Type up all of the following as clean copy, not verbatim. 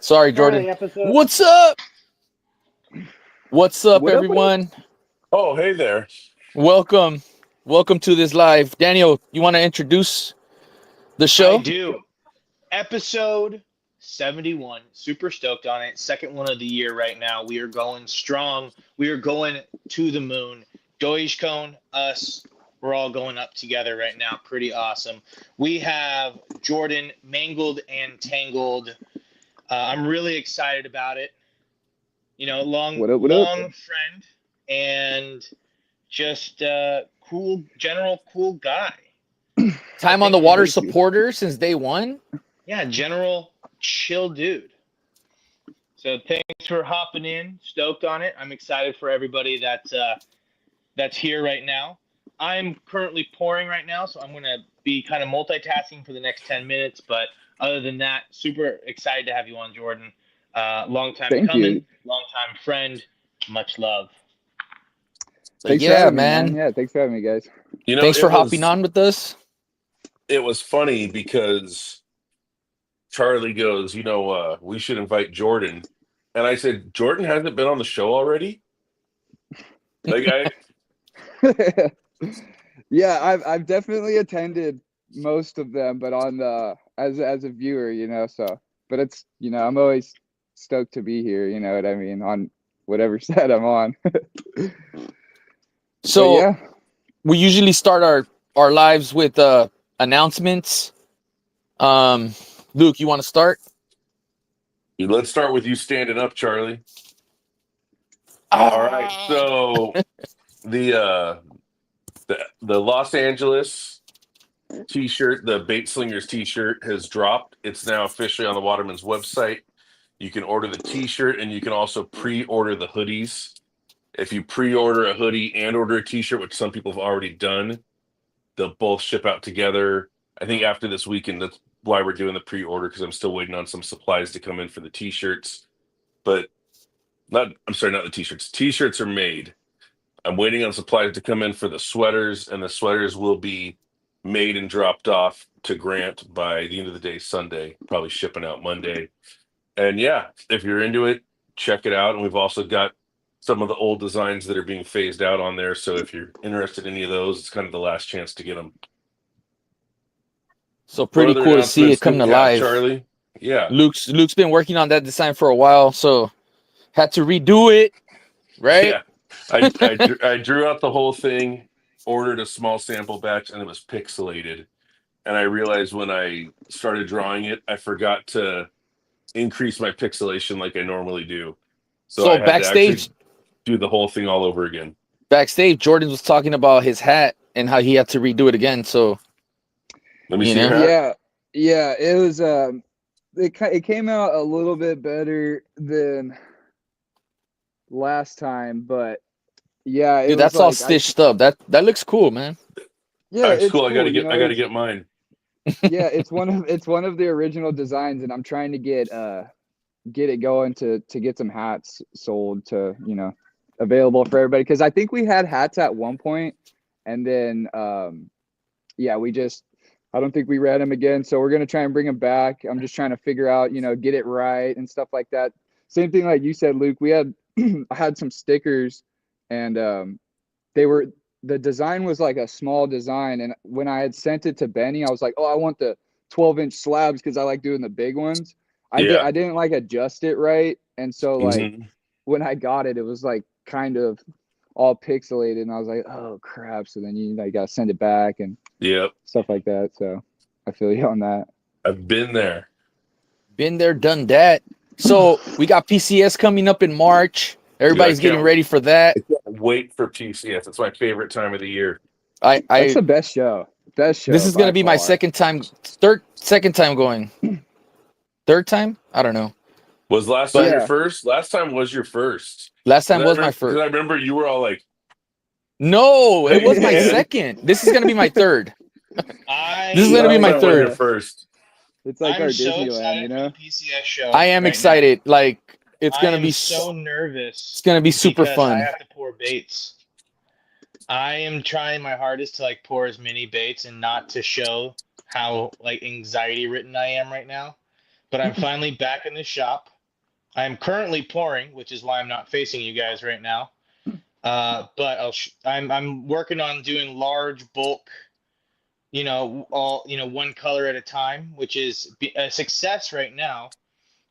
Sorry, Jordan. Episode. What's up? What's up, What up, everyone? Oh, hey there. Welcome. Welcome to this live. Daniel, you want to introduce the show? I do. Episode 71. Super stoked on it. Second one of the year right now. We are going strong. We are going to the moon. Dogecoin, us, we're all going up together right now. Pretty awesome. We have Jordan, Mangled and Tangled. I'm really excited about it. You know, long friend and just cool guy. Time on the water supporter since day one. Yeah, general chill dude. So thanks for hopping in. Stoked on it. I'm excited for everybody that's here right now. I'm currently pouring right now, so I'm gonna be kind of multitasking for the next 10 minutes. But other than that, super excited to have you on, Jordan. Long time Thank coming, you. long time friend. Much love. Thanks for having me, man. Yeah, thanks for having me, guys. You know, Thanks for hopping on with us. It was funny because Charlie goes, we should invite Jordan. And I said, Jordan hasn't been on the show already? Yeah, I've definitely attended most of them, but on the as a viewer, but it's I'm always stoked to be here, you know what I mean, on whatever set I'm on. So yeah, we usually start our lives with announcements. Luke, you want to start? Let's start with you standing up, Charlie. All right. So the Los Angeles t-shirt, the Bait Slingers t-shirt has dropped. It's now officially on the Waterman's website. You can order the t-shirt and you can also pre-order the hoodies. If you pre-order a hoodie and order a t-shirt, which some people have already done, they'll both ship out together. I think after this weekend, that's why we're doing the pre-order, because I'm still waiting on some supplies to come in for the t-shirts. But not the t-shirts. T-shirts are made. I'm waiting on supplies to come in for the sweaters, and the sweaters will be made and dropped off to Grant by the end of the day Sunday, probably shipping out Monday. And yeah, if you're into it, check it out. And we've also got some of the old designs that are being phased out on there. So if you're interested in any of those, it's kind of the last chance to get them. So pretty cool to see it come to life. Charlie. Yeah. Luke's been working on that design for a while, so had to redo it, right? Yeah. I drew out the whole thing, ordered a small sample batch, and it was pixelated. And I realized when I started drawing it, I forgot to increase my pixelation like I normally do. So I had backstage, to do the whole thing all over again. Backstage, Jordan was talking about his hat and how he had to redo it again. So let me see your hat. Yeah, it was it came out a little bit better than last time, but yeah, dude, that's all stitched up. That looks cool, man. Yeah, it's cool. I gotta get mine. Yeah, it's one of the original designs, and I'm trying to get it going to get some hats sold to available for everybody, because I think we had hats at one point, and then I don't think we read them again, so we're gonna try and bring them back. I'm just trying to figure out get it right and stuff like that. Same thing like you said, Luke. We had I had some stickers, and the design was like a small design, and when I had sent it to Benny, I was like, oh, I want the 12-inch slabs because I like doing the big ones. I didn't like adjust it right, and so like when I got it, it was like kind of all pixelated, and I was like, oh crap. So then you gotta send it back and stuff like that. So I feel you on that. I've been there, done that. So we got PCS coming up in March. Everybody's getting ready for that. I can't wait for PCS. It's my favorite time of the year. That's the best show. This is gonna be my second time going. Third time? I don't know. Was last time your first? Last time was your first. Last time was my first. I remember you were all like, no, it was my second. This is gonna be my third. This is gonna be my third. First. It's like our Disneyland, for the PCS show. I am excited. Now. Like it's gonna be so nervous. It's gonna be super fun. I have to pour baits. I am trying my hardest to pour as many baits and not to show how anxiety ridden I am right now. but I'm finally back in the shop. I'm currently pouring, which is why I'm not facing you guys right now. But I'm working on doing large bulk, one color at a time, which is a success right now,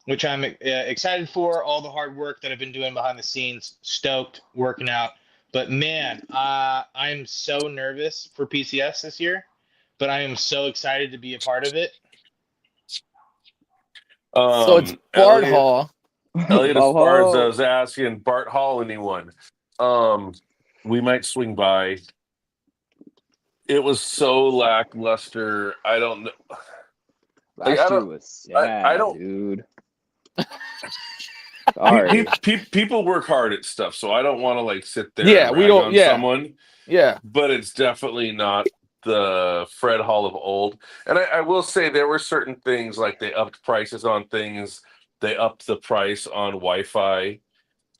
which I'm excited for. All the hard work that I've been doing behind the scenes, stoked, working out. But man, I'm so nervous for PCS this year, but I am so excited to be a part of it. So it's Bart Elliot, Hall. Elliot, as Bob far as I Hall. was asking, Bart Hall, anyone? We might swing by. It was so lackluster. I don't know. Like, Last year was sad, don't. dude. Sorry. People work hard at stuff, so I don't want to like sit there Yeah, and we rag don't- on yeah. someone. Yeah. But it's definitely not the Fred Hall of old. And I will say there were certain things like they upped prices on things. They upped the price on Wi-Fi.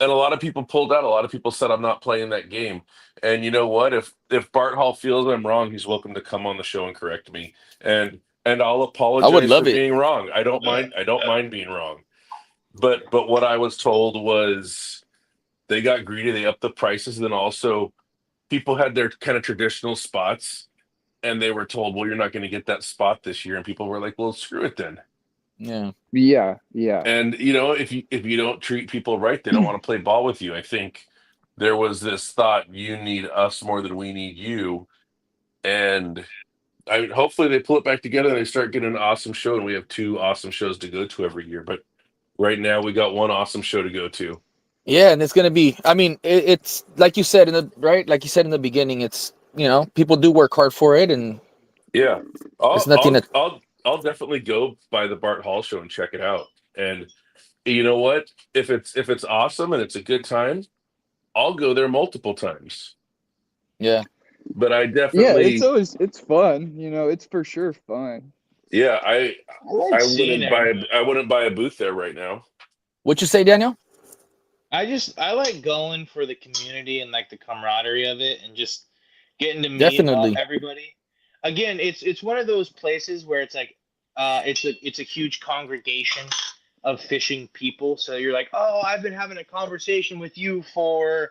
And a lot of people pulled out. A lot of people said, I'm not playing that game. And you know what? If Bart Hall feels I'm wrong, he's welcome to come on the show and correct me. And I'll apologize love for it. being wrong. I don't mind being wrong. But what I was told was they got greedy. They upped the prices. And then also people had their kind of traditional spots. And they were told, well, you're not going to get that spot this year. And people were like, well, screw it then. Yeah. Yeah. And if you don't treat people right, they don't want to play ball with you. I think there was this thought, you need us more than we need you. And hopefully they pull it back together and they start getting an awesome show, and we have 2 awesome shows to go to every year. But right now we got 1 awesome show to go to. Yeah, and it's gonna be. I mean, it's like you said in the beginning. It's people do work hard for it, and Yeah, it's nothing that. I'll definitely go by the Bart Hall show and check it out. And you know what? If it's awesome and it's a good time, I'll go there multiple times. Yeah. But I definitely it's fun. It's for sure fun. Yeah, I like seeing everybody. wouldn't buy a booth there right now. What'd you say, Daniel? I like going for the community and like the camaraderie of it, and just getting to meet Definitely. everybody. Again, it's one of those places where it's like it's a huge congregation of fishing people. So you're like, oh, I've been having a conversation with you for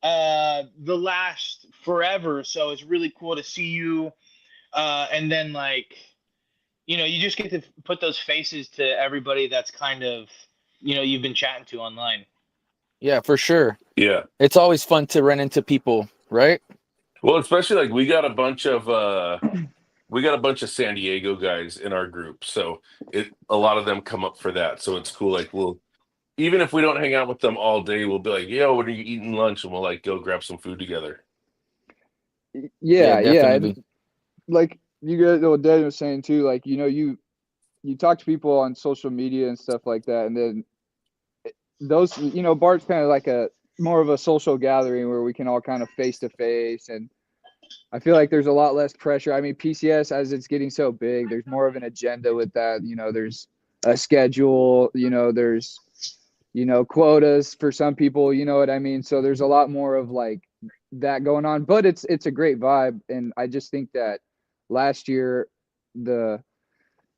the last forever. So it's really cool to see you. And then like, you just get to put those faces to everybody that's kind of, you've been chatting to online. Yeah, for sure. Yeah. It's always fun to run into people, right? Well, especially like we got a bunch of San Diego guys in our group. So a lot of them come up for that. So it's cool. Like even if we don't hang out with them all day, we'll be like, yo, when are you eating lunch? And we'll like go grab some food together. Yeah. Definitely. And, like you guys, what Daniel was saying too, like, you talk to people on social media and stuff like that. And then those, Bart's kind of like more of a social gathering where we can all kind of face to face. And I feel like there's a lot less pressure. I mean, PCS, as it's getting so big, there's more of an agenda with that. There's a schedule, there's, quotas for some people, you know what I mean? So there's a lot more of like that going on, but it's a great vibe. And I just think that last year, the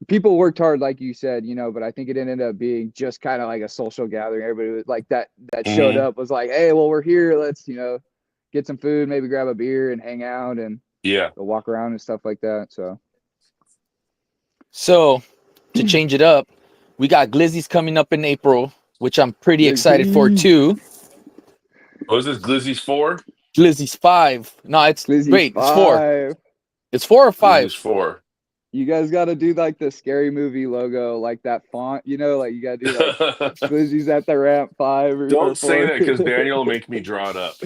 people worked hard, like you said, but I think it ended up being just kind of like a social gathering. Everybody was like that showed up was like, hey, well, we're here. Let's, get some food, maybe grab a beer and hang out and go walk around and stuff like that. So to change it up, we got Glizzy's coming up in April, which I'm pretty excited for too. What is this, Glizzy's 4? Glizzy's 5. No, it's Glizzy's wait, 5. it's 4. It's 4 or 5? Glizzy's 4. You guys got to do like the Scary Movie logo, like that font, like you got to do like Glizzy's at the ramp 5. Don't say that because Daniel will make me draw it up.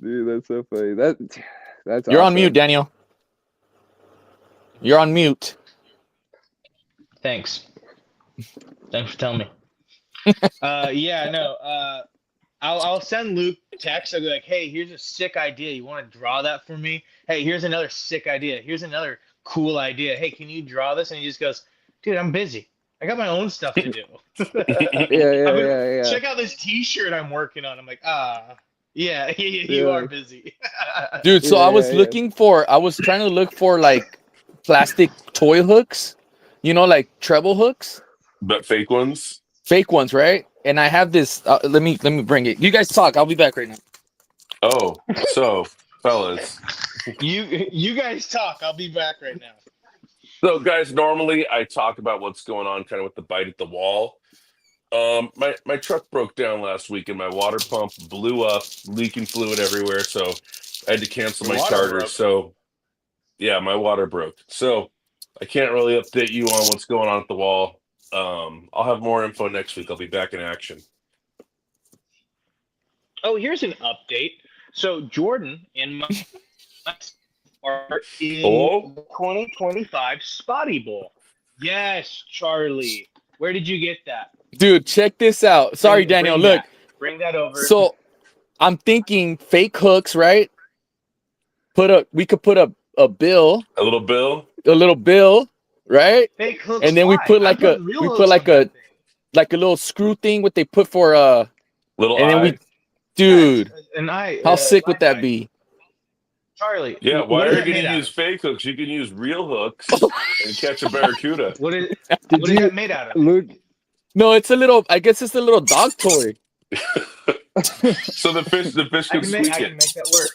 Dude, that's so funny. That's You're awesome. on mute, Daniel. You're on mute. Thanks for telling me. I'll send Luke text. I'll be like, hey, here's a sick idea. You want to draw that for me? Hey, here's another sick idea. Here's another cool idea. Hey, can you draw this? And he just goes, dude, I'm busy. I got my own stuff to do. Yeah. Check out this T-shirt I'm working on. I'm like, you are busy. Dude, so I was trying to look for like plastic toy hooks like treble hooks, But fake ones. fake ones, right? And I have this. Let me bring it. You guys talk. I'll be back right now. Oh, so fellas. You guys talk. I'll be back right now. So guys, normally I talk about what's going on kind of with the bite at the wall. My truck broke down last week and my water pump blew up, leaking fluid everywhere. So I had to cancel Your my water charter. broke. So yeah, my water broke. So I can't really update you on what's going on at the wall. I'll have more info next week. I'll be back in action. Oh, here's an update. So Jordan and my are in Hello? the 2025 Spotty Bowl. Yes, Charlie. Where did you get that? Dude, check this out. Sorry, Daniel. Look, Bring that over. so I'm thinking fake hooks, right? We could put a bill, A little bill? a little bill, right? Fake hooks. And then we why? put I like a real we hooks put like on a that thing. like a little screw thing what they put for Little and then eye. dude, Yes, and how sick would my that eye. be? Charlie. Yeah, what why is are you that going made to out use of? fake hooks? You can use real hooks and catch a barracuda. What is Did what is you, that made out of? Luke? No, it's a little. I guess it's a little dog toy. So the fish I can can squeak make it. that work.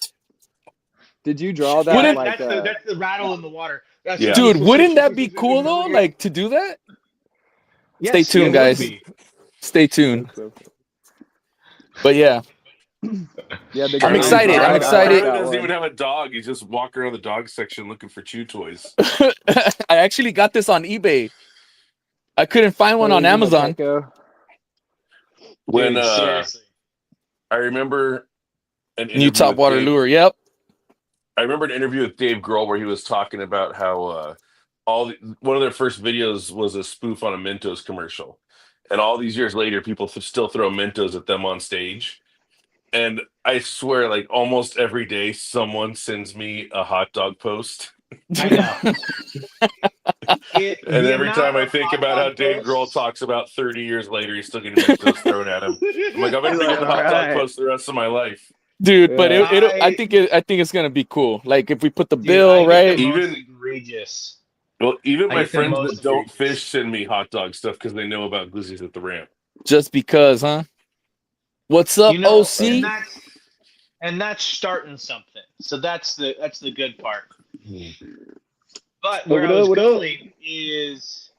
Did you draw that? Wouldn't- like, That's the rattle in the water. That's Yeah. Dude, wouldn't that be cool though? Like to do that? Yes, Stay tuned, it would guys. be. Stay tuned. But yeah, yeah, the I'm game excited. is I'm right. excited. I like Charlie that doesn't one. even have a dog. He's just walking around the dog section looking for chew toys. I actually got this on eBay. I couldn't find one on Plays in the Amazon. Petco. When Dude, seriously. I remember an New interview with topwater Dave, lure. Yep. I remember an interview with Dave Grohl where he was talking about how one of their first videos was a spoof on a Mentos commercial, and all these years later, people still throw Mentos at them on stage. And I swear, like almost every day, someone sends me a hot dog post. I know. And every time I think about how Dave Grohl talks about 30 years later, he's still getting Mentos thrown at him. I'm like, I'm gonna be getting hot dog Right. posts the rest of my life. Dude, but Yeah. I think it's gonna be cool. Like if we put the Dude, bill, I get right? the most Even- egregious. Well, even I my get the friends most that don't egregious. fish send me hot dog stuff because they know about glizzies at the ramp. Just because, huh? What's up, You know, OC? and that's starting something. So that's the good part. But where I was going is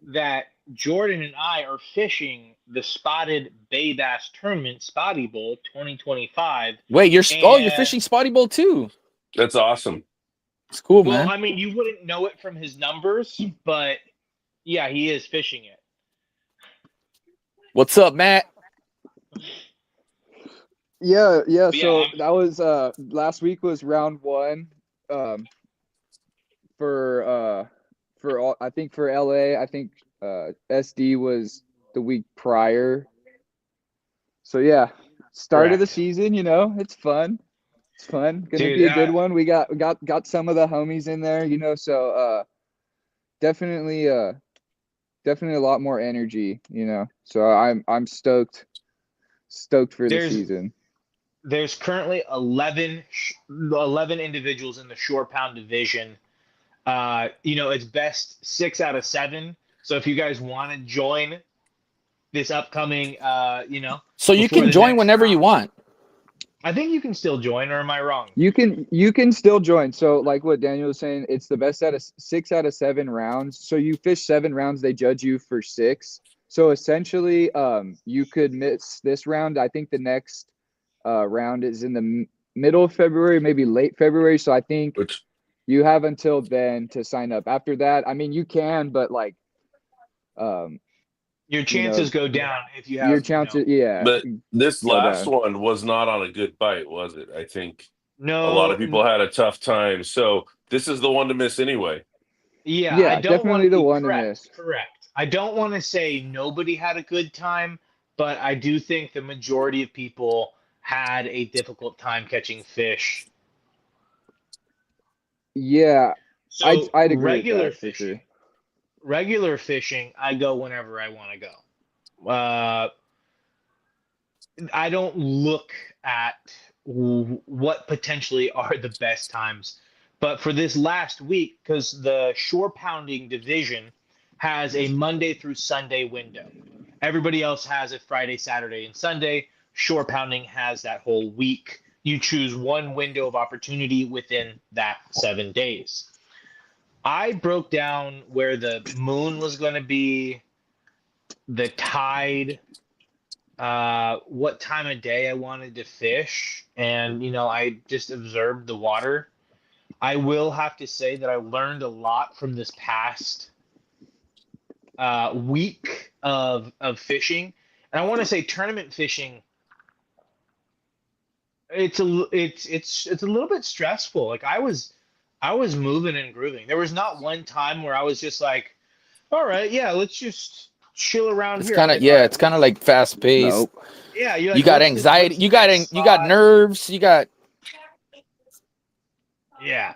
that Jordan and I are fishing the Spotted Bay Bass Tournament Spotty Bowl 2025. Wait, you're And- fishing Spotty Bowl too. That's awesome. It's cool, Well, man. I mean, you wouldn't know it from his numbers, but yeah, he is fishing it. What's up, Matt? Yeah. But So yeah, that was last week was round one. For all, I think for LA, I think SD was the week prior. So yeah, start of the Correct. season. You know, it's fun. It's fun. Gonna Dude, be a good one. We got some of the homies in there. You know, so definitely a lot more energy. You know, so I'm stoked for the season. There's currently 11 individuals in the shore pound division. It's best 6 out of 7. So if you guys want to join this upcoming, So you before can the join next whenever you round. want. I think you can still join, or am I wrong? You can still join. So like what Daniel was saying, it's the best out of 6 out of 7 rounds. So you fish 7 rounds, they judge you for 6. So essentially, you could miss this round. I think the next round is in the middle of February, maybe late February. So I think Which you have until then to sign up. After that, I mean, you can, but like, Your chances go down if you have your chances, yeah. but this go last down. one was not on a good bite, was it? I think No, a lot of people had a tough time. So this is the one to miss anyway. Yeah, Yeah, I don't definitely want to the be one to correct. miss. Correct. I don't want to say nobody had a good time, but I do think the majority of people had a difficult time catching fish. Yeah, So I'd agree regular with that for fishing. sure. Regular fishing, I go whenever I want to go. I don't look at what potentially are the best times But for this last week, because the shore pounding division has a Monday through Sunday window. Everybody else has it Friday, Saturday, and Sunday. Shore pounding has that whole week. You choose one window of opportunity within that 7 days. I broke down where the moon was going to be, the tide, what time of day I wanted to fish, and I just observed the water. I will have to say that I learned a lot from this past week of fishing, and I want to say tournament fishing. It's a little bit stressful. Like I was moving and grooving. There was not one time where I was just like, all right, yeah, let's just chill around It's here. kind of it's kind of like fast paced. Nope. Yeah, you're You like, got what's anxiety. the You got next you got spot? nerves. You got. Yeah.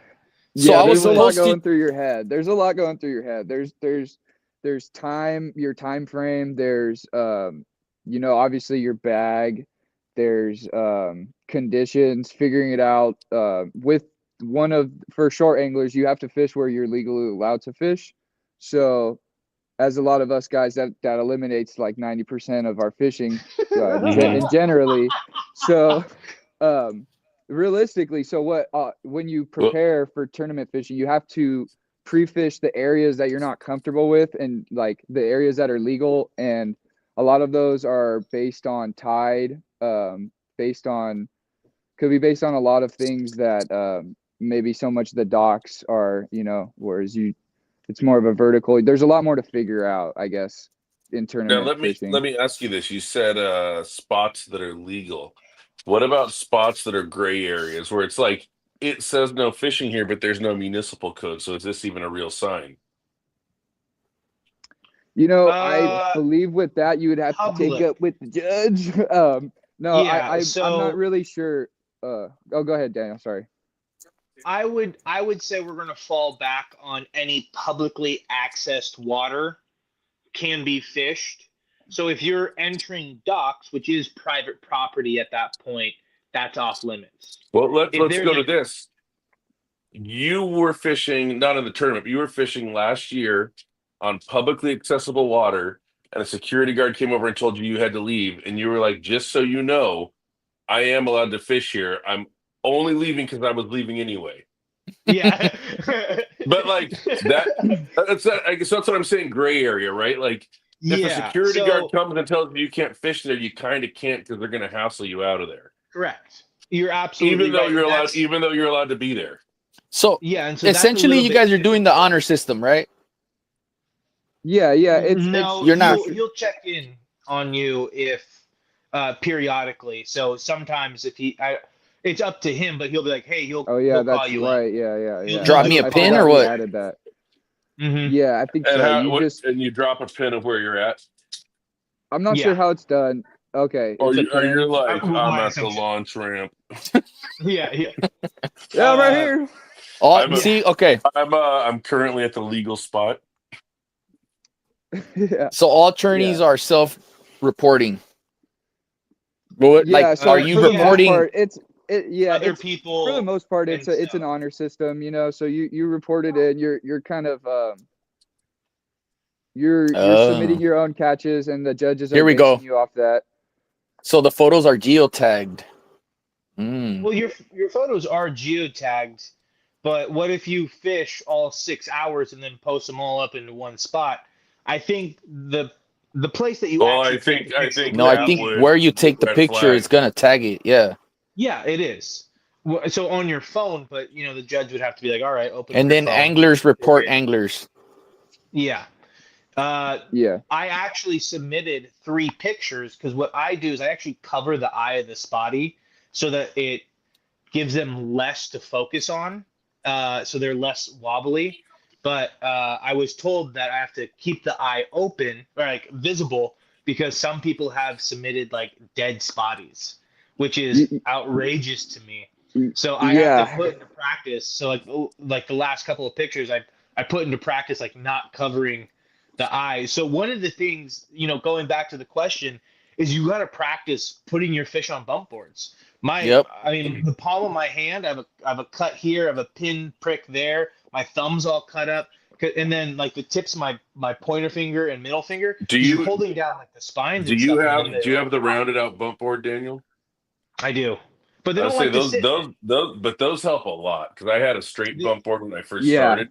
So I was there's a lot supposed going to. through your head. There's a lot going through your head. There's time, your time frame. There's obviously your bag. There's conditions, figuring it out. With for short anglers, you have to fish where you're legally allowed to fish. So, as a lot of us guys, that eliminates like 90% of our fishing, generally. So, realistically, so what? When you prepare for tournament fishing, you have to pre-fish the areas that you're not comfortable with, and like the areas that are legal, and a lot of those are based on tide, could be based on a lot of things that maybe so much the docks are, whereas it's more of a vertical. There's a lot more to figure out, I guess, in Now tournament fishing. let me ask you this. You said spots that are legal. What about spots that are gray areas where it's like it says no fishing here, but there's no municipal code? So is this even a real sign? I believe with that you would have to take public. up with the judge. No, Yeah, I'm not really sure. Go ahead, Daniel. Sorry. I would say we're going to fall back on any publicly accessed water can be fished. So if you're entering docks, which is private property at that point, that's off limits. Well, let's If there's go to this. You were fishing, not in the tournament, but you were fishing last year on publicly accessible water, and a security guard came over and told you had to leave, and you were like, just so you know, I am allowed to fish here. I'm only leaving because I was leaving anyway. Yeah. But like I guess that's what I'm saying, gray area, right? Like if a security guard comes and tells you can't fish there, you kind of can't because they're going to hassle you out of there. Correct. You're absolutely even though right. Even though you're allowed to be there. So yeah, and so essentially, you guys are doing the honor system, right? Yeah. You're not. He'll check in on you if periodically. So sometimes if it's up to him, but he'll be like, hey, he'll call you right. in. Yeah. Drop me a pin or what? Added that. Mm-hmm. Yeah, I think so. And you drop a pin of where you're at. I'm not sure how it's done. Okay. Or you're like, I'm at the assumption. launch ramp. Yeah. Yeah, I'm right here. Okay. I'm currently at the legal spot. Yeah. So all tourneys are self-reporting. Are you reporting? Other people for the most part. It's an honor system, So you reported it. You're kind of you're submitting your own catches, and the judges are basing you off that. So the photos are geotagged. Well, your photos are geotagged, but what if you fish all 6 hours and then post them all up into one spot? I think the place that you I think where you take the picture is gonna tag it. Yeah. Yeah, it is. So on your phone, but the judge would have to be like, all right, open. And then anglers report anglers. Yeah. I actually submitted 3 pictures because what I do is I actually cover the eye of the spotty so that it gives them less to focus on, so they're less wobbly. But I was told that I have to keep the eye open or like visible because some people have submitted like dead spotties, which is outrageous to me. So I have to put into practice. So like the last couple of pictures, I put into practice like not covering the eyes. So one of the things, going back to the question, is you got to practice putting your fish on bump boards. Yep. I mean, the palm of my hand, I have a cut here, I have a pin prick there. My thumb's all cut up, and then like the tips of my pointer finger and middle finger. Do you're you holding down like the spines do and you stuff. have the rounded out bump board, Daniel? I do, but they I'd don't say like to sit. those help a lot because I had a straight The- bump board when I first Yeah. started.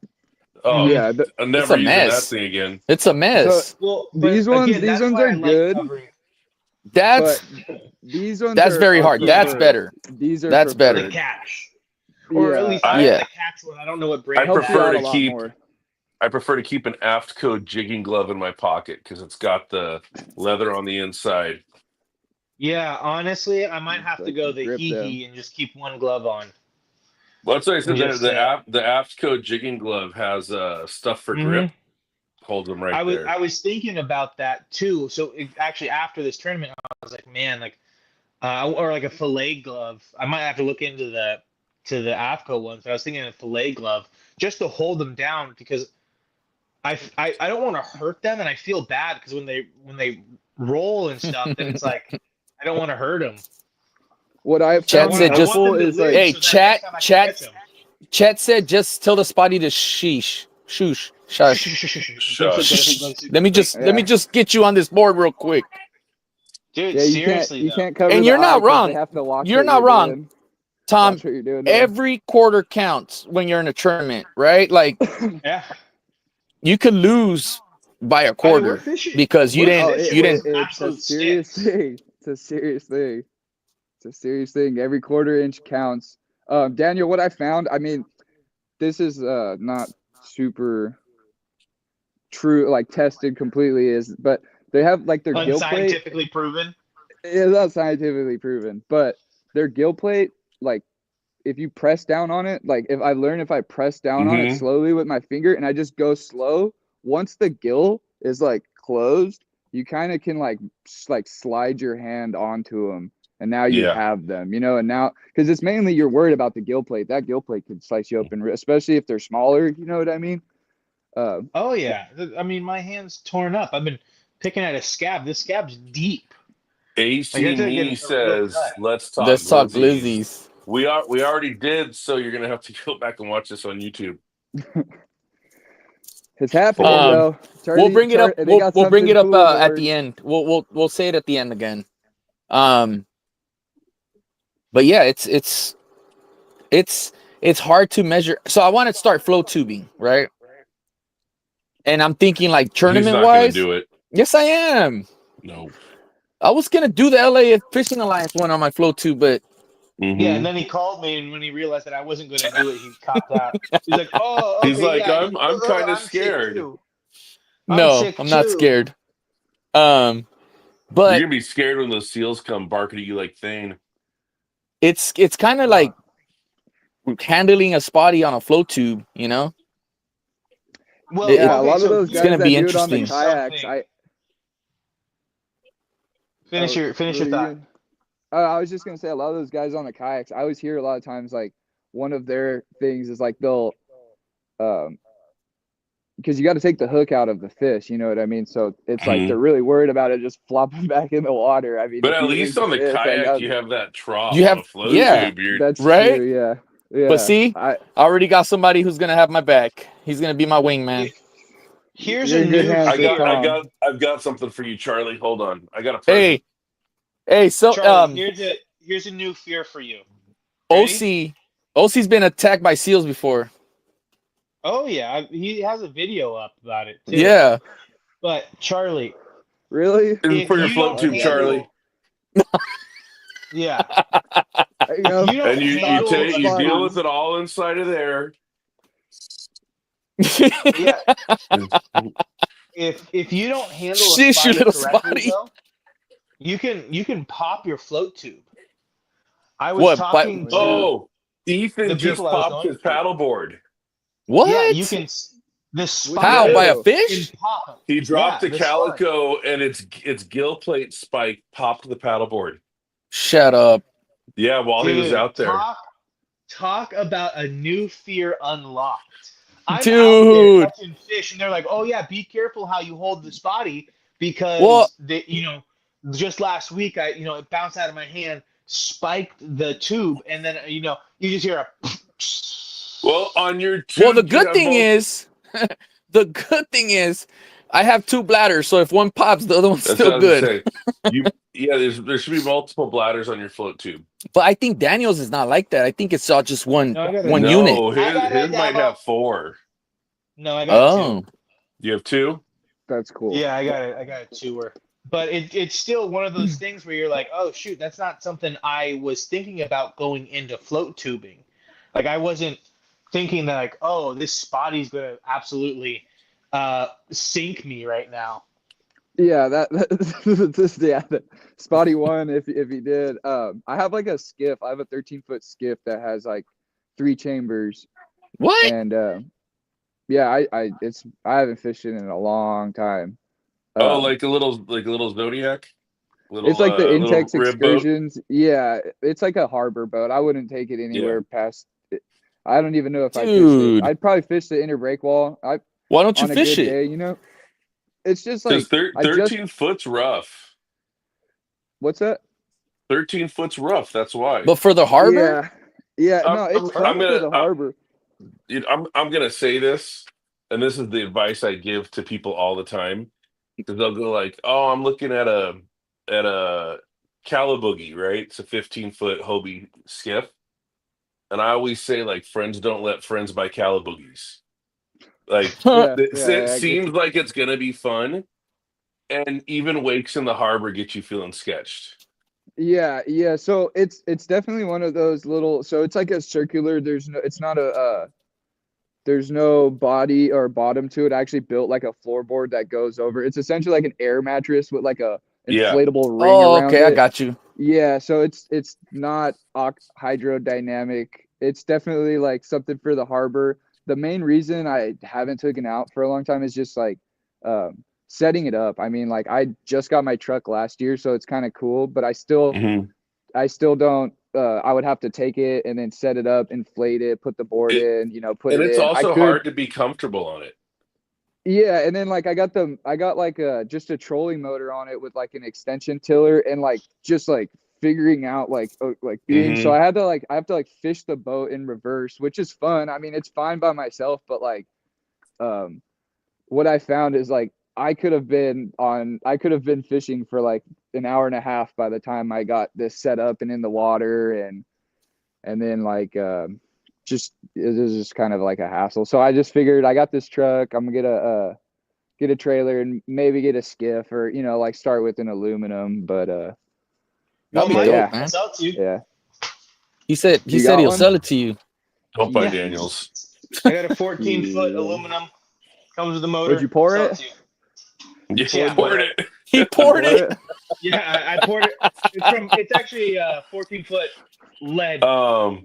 Oh, Yeah. I'm It's never a using that mess. thing again. It's a mess. Well, These but ones- again, these that's ones why are I like good. covering. That's These ones that's are, very are hard. That's preferred. better. These are That's preferred. better. The catch, or at Yeah. least I Yeah. have the catch one. I don't know what brand. I Helps you prefer out to a lot keep- more. I prefer to keep an Aftco jigging glove in my pocket because it's got the leather on the inside. Yeah, honestly, I might have to Like go the the grip hee and just keep one glove on. Well, that's what I said. Just, The Aftco jigging glove has stuff for grip. Holds them right there. I was thinking about that too. So actually, after this tournament, I was like, man, like, or like a fillet glove. I might have to look into the AFCO ones. I was thinking a fillet glove just to hold them down because I don't want to hurt them, and I feel bad because when they roll and stuff, then it's like I don't want to hurt them. What I've Chat found said just- helpful is like Hey, chat- Chet said just tell the spotty to sheesh. Shoosh. Shush. Shush. Let me just get you on this board real quick. Dude, yeah, seriously, you though. can't cover. And the you're not eye 'cause wrong. They have to watch You're what not wrong. doing. Tom, Watch what you're doing. every quarter counts when you're in a tournament, right? Like Yeah. you could lose by a I mean, quarter we're fishing. because you We're didn't fishing you with didn't It's a absolute serious sticks. thing. It's a serious thing. It's a serious thing. Every quarter inch counts. Daniel, what I found, I mean, this is not super true, like tested completely is, but they have like their gill plate. Unscientifically proven. It's not scientifically proven, but their gill plate, like if you press down on it, like if I press down on it Mhm. slowly with my finger and I just go slow, once the gill is like closed, you kind of can like slide your hand onto them, and now you Yeah. have them, and now because it's mainly you're worried about the gill plate. That gill plate could slice you open, especially if they're smaller. You know what I mean? Oh yeah. I mean, my hand's torn up. I've been picking at a scab. This scab's deep. AC I gotta get Me a real says, cut. "Let's talk. let's talk glizzies." glizzies. We already did, so you're gonna have to go back and watch this on YouTube. It's happening Um, though. We'll bring it up. They We'll got bring it up something cool in the at works. the end. We'll say it at the end again. But yeah, it's hard to measure. So I want to start flow tubing, right? And I'm thinking like He's tournament not wise. gonna do it. Yes, I am. No. I was gonna do the LA Fishing Alliance one on my flow tube, but Mhm. Yeah, and then he called me, and when he realized that I wasn't going to do it, he copped out. He's like, "Oh, okay, He's like, yeah, I'm kind of sick scared. too. no, sick I'm not too." scared. You're But gonna be scared when those seals come barking at you like Thane. it's kind of like handling a spotty on a flow tube, you know? Well, Yeah, Yeah, a okay, lot of so those it's guys gonna that be do it on the interesting. kayaks. finish your what thought. are you gonna- I was just gonna say a lot of those guys on the kayaks. I always hear a lot of times like one of their things is like they'll, because you got to take the hook out of the fish. You know what I mean? So it's like Mhm. they're really worried about it just flopping back in the water. I mean, But if at you least lose on the fish, like, kayak, you have that trough. You on have- a float yeah. tube. You're, that's Right? true. Yeah, yeah. But see, I, I already got somebody who's gonna have my back. He's gonna be my wingman. Here's You're a in good new. hands with Tom. I've got something for you, Charlie. Hold on. I got a present. Hey, so Charlie, here's a new fear for you. Ready? OC's been attacked by seals before. Oh yeah, he has a video up about it too. Yeah. But Charlie, really? This is if for your you float don't tube, Charlie. Yeah. You know, You don't And you handle a you deal spotty. with it all inside of there. Yeah. If you don't handle a Shish, you spotty little correctly, spotty. though, you can pop your float tube. I was What, talking to Oh, the Ethan just people I was popped going his to. paddleboard. What? Yeah, you can. The spotty How? By a Ew. fish? can pop. He dropped Yeah, the the spotty. calico and its gill plate spike popped the paddleboard. Shut up. Yeah, while he was Dude, out there. Talk about a new fear unlocked. I'm out Dude. there catching fish, and they're like, "Oh yeah, be careful how you hold the spotty because Well- just last week it bounced out of my hand, spiked the tube, and then you just hear a. Well, on your tube, Well, the good thing is, I have 2 bladders, so if one pops, the other one's that's still what I was good. gonna say. There should be multiple bladders on your float tube. But I think Daniel's is not like that. I think it's all just one No, I got one it. unit. No, I got his it, might Dabo. have 4. No, I got Oh, 2. You have 2? That's cool. Yeah, I got it. I got a 2-er. But it's still one of those things where you're like, oh shoot, that's not something I was thinking about going into float tubing. Like I wasn't thinking that like, oh, this spotty's gonna absolutely sink me right now. Yeah, the spotty one. If he did, I have like a skiff. I have a 13-foot skiff that has like 3 chambers, what? and yeah, I haven't fished it in a long time. Like a little Zodiac. It's like the little Intex rib boat. excursions. Yeah, it's like a harbor boat. I wouldn't take it anywhere past. I don't even know if I fished Dude. it. I'd probably fish the inner breakwall. Why don't you On a fish good it? day, it's just like Because 13 foot's rough. What's that? 13 foot's rough. That's why. But for the harbor? Yeah. No, it's I'm tough for the harbor. I'm gonna say this, and this is the advice I give to people all the time. Because they'll go like, "Oh, I'm looking at a Calaboogie, right? It's a 15-foot Hobie skiff." And I always say, like, friends don't let friends buy Calaboogies. Like, it seems like it's gonna be fun, and even wakes in the harbor get you feeling sketched. Yeah. So it's definitely one of those little. So it's like a circular. There's no body or bottom to it. I actually built like a floorboard that goes over. It's essentially like an air mattress with like a inflatable ring around it. I got you. Yeah, so it's not hydrodynamic. It's definitely like something for the harbor. The main reason I haven't taken out for a long time is just like setting it up. I mean, like I just got my truck last year, so it's kind of cool, but I still don't. I would have to take it and then set it up, inflate it, put the board in, put it in. And it's also hard to be comfortable on it. Yeah, and then like I got like just a trolling motor on it with like an extension tiller and like just like figuring out like being. So I have to fish the boat in reverse, which is fun. I mean, it's fine by myself, but like what I found is like I could have been fishing for like an hour and a half by the time I got this set up and in the water, and then like it was just kind of like a hassle. So I just figured I got this truck, I'm gonna get a trailer and maybe get a skiff or like start with an aluminum, but That'd be dope, man. Sell it to you. yeah. He said You he'll got sell it to you. Don't buy Yeah. Daniels. I got a 14-foot aluminum. Comes with the motor. Would you pour Sell it? to you. Yeah, poured it. He poured it. Yeah, I poured it. It's actually a 14-foot lead boat.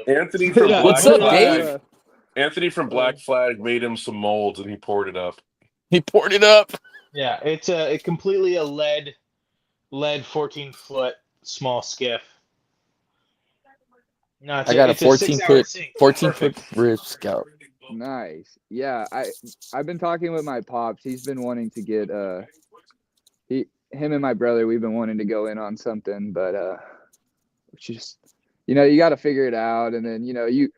Anthony from Black What's up, Flag. Dave? Anthony from Black Flag made him some molds and he poured it up. He poured it up. Yeah, it's a completely a lead 14-foot small skiff. No, I got a it's 14-foot rib scout. Nice. Yeah, I've been talking with my pops. He's been wanting to get him and my brother, we've been wanting to go in on something, but just you got to figure it out, and then you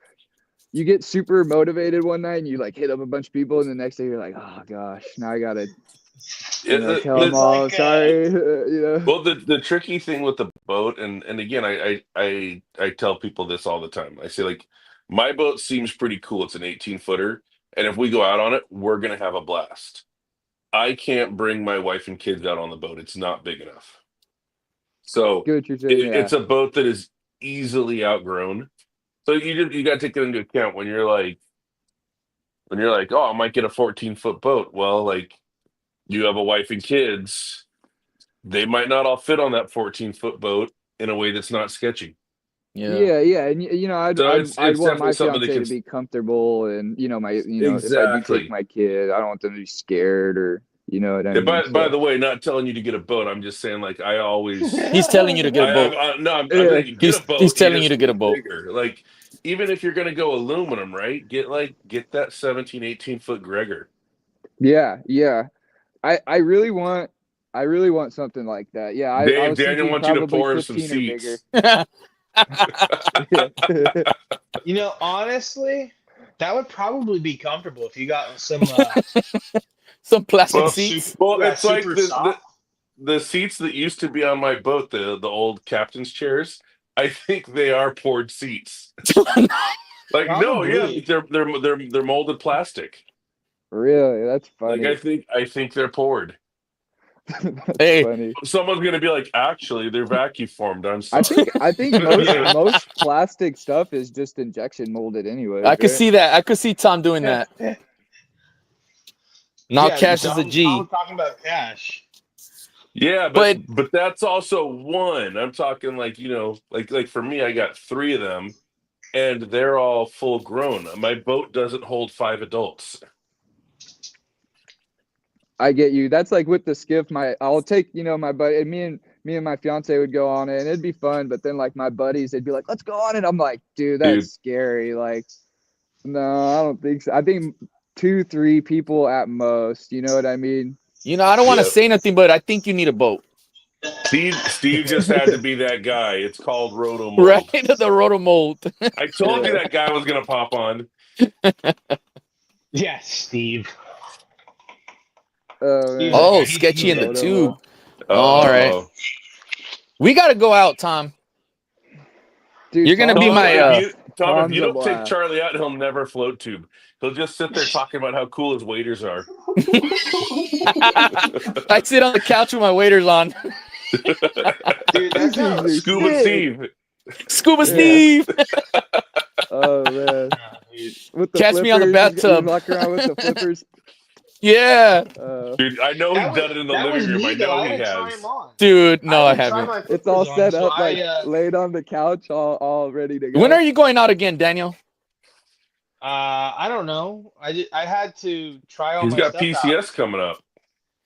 get super motivated one night and you like hit up a bunch of people, and the next day you're like, oh gosh, now I gotta tell them all sorry. Well, the tricky thing with the boat, and again, I tell people this all the time. I say, like, my boat seems pretty cool. It's an 18-footer, and if we go out on it, we're gonna have a blast. I can't bring my wife and kids out on the boat. It's not big enough. So it's a boat that is easily outgrown. So you got to take that into account when you're like, oh, I might get a 14-foot boat. Well, like, you have a wife and kids, they might not all fit on that 14-foot boat in a way that's not sketchy. Yeah, and I'd want my something fiance to be comfortable, and if I do take my kid, I don't want them to be scared, or what I mean. By the way, not telling you to get a boat. I'm just saying, like, I always. He's telling you to get a boat. I'm saying you get a boat. He's telling you to get a boat. Bigger. Like, even if you're going to go aluminum, right? Get that 17, 18-foot Gregor. Yeah. I really want I really want something like that. Yeah, I Dave, was Daniel thinking wants you to probably pour him some 15 or bigger. seats. Yeah. You know, honestly, that would probably be comfortable if you got some Some plastic Well, seats. it's like super soft. the seats that used to be on my boat, the old captain's chairs. I think they are poured seats. Like no, yeah, Probably. they're molded plastic. Really, that's Like funny. I think they're poured. That's Hey. funny. Someone's gonna be like, actually, they're vacuum formed. I'm sorry. I think most Yeah. most plastic stuff is just injection molded anyway. I could see that. I could see Tom doing that. Now Cash is a Tom G. talking about cash. Yeah, but that's also one. I'm talking like, like for me, I got 3 of them, and they're all full grown. My boat doesn't hold 5 adults. I get you. That's like with the skiff. I'll take my buddy. Me and my fiance would go on it, and it'd be fun. But then like my buddies, they'd be like, "Let's go on it." I'm like, "Dude, that's scary." Like, no, I don't think so. I think 2-3 people at most. You know what I mean? I don't want to say nothing, but I think you need a boat. Steve just had to be that guy. It's called roto mold. Right, the roto mold. I told you that guy was gonna pop on. Yes, Steve. Oh, sketchy in the tube. All right. We got to go out, Tom. Dude, you're going to be my... Tom, if you don't take Charlie out, he'll never float tube. He'll just sit there talking about how cool his waders are. I sit on the couch with my waders on. Dude, that's Scuba Steve. Scuba Steve. Oh, man. With the Catch me on the bathtub. Walk around with the flippers. Yeah. Dude, I know he's done it in the living room. I know he has. Dude, no, I haven't. It's all set up, laid on the couch, all ready to go. When are you going out again, Daniel? I don't know. I had to try all He's my got stuff PCS out. coming up.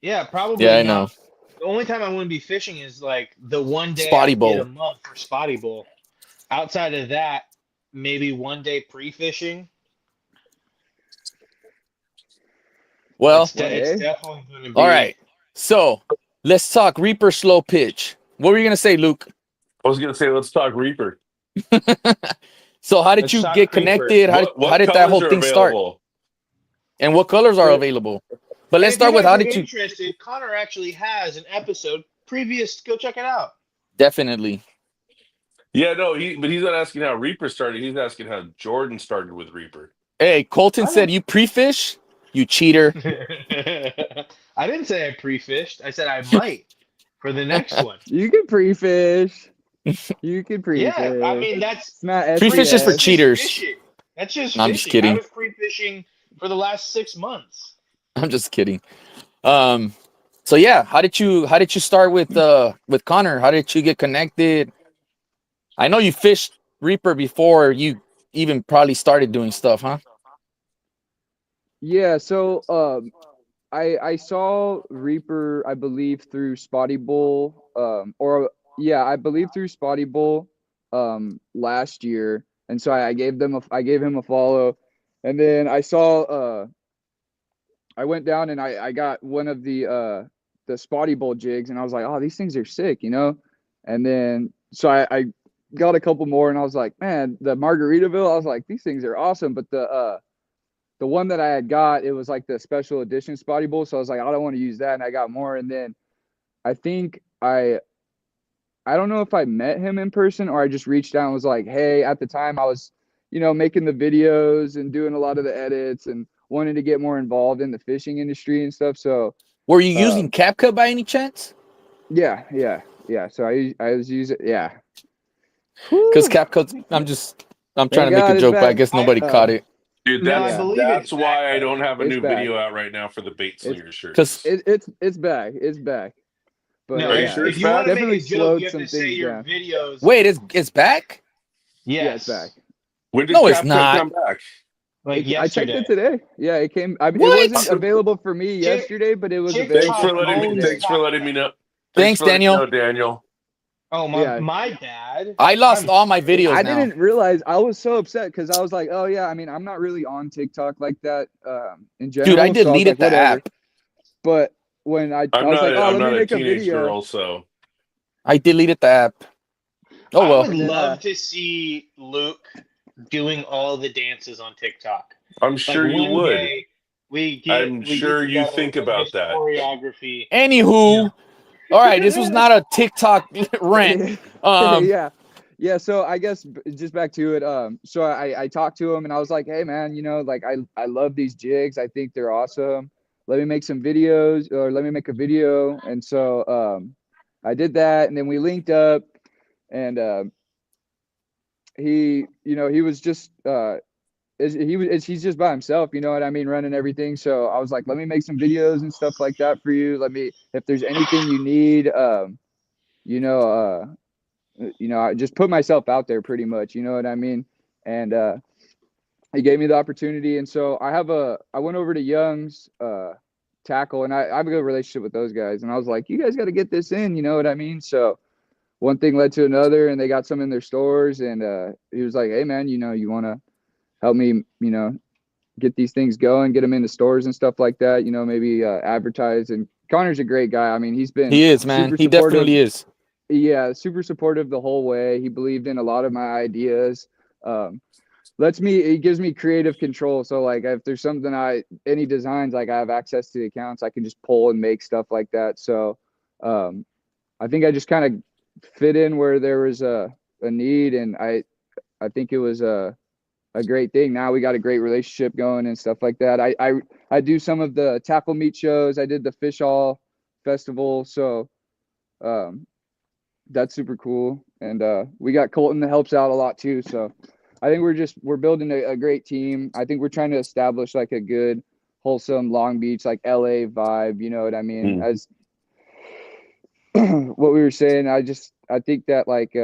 Yeah, probably. Yeah, I know. The only time I wouldn't be fishing is like the one day Spotty I bowl. get a month for Spotty Bowl. Outside of that, maybe one day pre-fishing. Well, it's definitely going to be. All right. So let's talk Reaper Slow Pitch. What were you going to say, Luke? I was going to say, let's talk Reaper. So how did you get connected? How did that whole thing start? And what colors are available? But let's start with how did you... interested, Connor actually has an episode previous. Go check it out. Definitely. Yeah, no, but he's not asking how Reaper started. He's asking how Jordan started with Reaper. Hey, Colton said you pre-fish? You cheater. I didn't say I pre-fished. I said I might for the next one. You can pre-fish. You can pre-fish. Yeah, I mean, that's not pre-fish is for cheaters. That's just I'm just kidding. I was pre-fishing for the last 6 months. I'm just kidding. So yeah, how did you start with Connor? How did you get connected? I know you fished Reaper before you even probably started doing stuff, huh? Yeah, so I saw Reaper, I believe, through Spotty Bowl, I believe through Spotty Bowl last year, and so I gave him a follow, and then I saw I went down and I got one of the Spotty Bowl jigs, and I was like, oh, these things are sick, and then so I got a couple more, and I was like, man, the Margaritaville, I was like, these things are awesome, but the one that I had got, it was like the special edition Spotty Bowl. So I was like, I don't want to use that. And I got more. And then I think I don't know if I met him in person or I just reached out and was like, hey, at the time I was, making the videos and doing a lot of the edits and wanted to get more involved in the fishing industry and stuff. So were you using CapCut by any chance? Yeah. So I was using, yeah. Because CapCut, I'm trying to make a joke, but I guess nobody caught it. Dude, that's why I don't have a new video out right now for the bait slinger shirt. Because it's back. It's back. But no, if you want to make a joke, you have to say your videos. Wait, it's back? Yes. Yeah, it's back. When did no, it's not. come back? Like yesterday. I checked it today. Yeah, it came. It wasn't available for me yesterday, but it was available. Thanks for letting me know. Thanks, Daniel. Daniel. Oh, my dad. I lost all my videos. I didn't realize. I was so upset because I was like, oh yeah, I mean, I'm not really on TikTok like that in general. Dude, I deleted the app. But when I I'm was not. like, oh, I'm let me not a make a teenage video. girl, so I deleted the app. Oh I well. would And then, love to see Luke doing all the dances on TikTok. I'm Like sure you one would. day we I'm get sure you together, think a nice about that. choreography. Anywho, all right. This was not a TikTok rant. yeah. Yeah, so I guess just back to it. So I talked to him and I was like, hey man, like I love these jigs. I think they're awesome. Let me make some videos, or let me make a video. And so I did that, and then we linked up, and he was just he's just by himself, you know what I mean, running everything. So I was like, let me make some videos and stuff like that for you. If there's anything you need, you know, I just put myself out there pretty much, you know what I mean? And he gave me the opportunity. And so I went over to Young's Tackle, and I have a good relationship with those guys. And I was like, you guys got to get this in, you know what I mean? So one thing led to another, and they got some in their stores. And he was like, hey man, you want to help me, get these things going, get them into stores and stuff like that, maybe advertise. And Connor's a great guy. I mean, he's been He is, man. super He supportive. definitely is. Yeah, super supportive the whole way. He believed in a lot of my ideas. He gives me creative control. So like if there's something any designs, like I have access to the accounts, I can just pull and make stuff like that. So I think I just kind of fit in where there was a need, and I think it was a great thing. Now we got a great relationship going and stuff like that. I do some of the tackle meet shows. I did the Fish All Festival. So that's super cool. And we got Colton that helps out a lot too. So I think we're building a great team. I think we're trying to establish like a good, wholesome Long Beach, like LA vibe. You know what I mean? As what we were saying, I think that like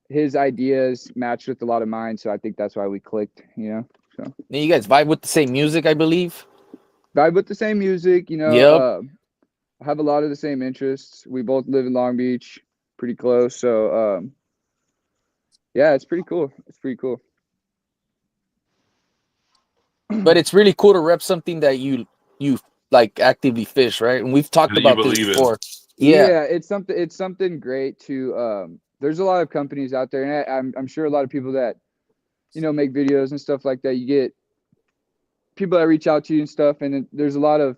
his ideas matched with a lot of mine. So I think that's why we clicked, So You guys vibe with the same music, I believe. vibe with the same music, Yep. have a lot of the same interests. We both live in Long Beach, pretty close. So yeah, it's pretty cool. But it's really cool to rep something that you like actively fish, right? And we've talked That you about this believe in. before. Yeah. It's something great to there's a lot of companies out there, and I'm sure a lot of people that make videos and stuff like that. You get people that reach out to you and stuff, and there's a lot of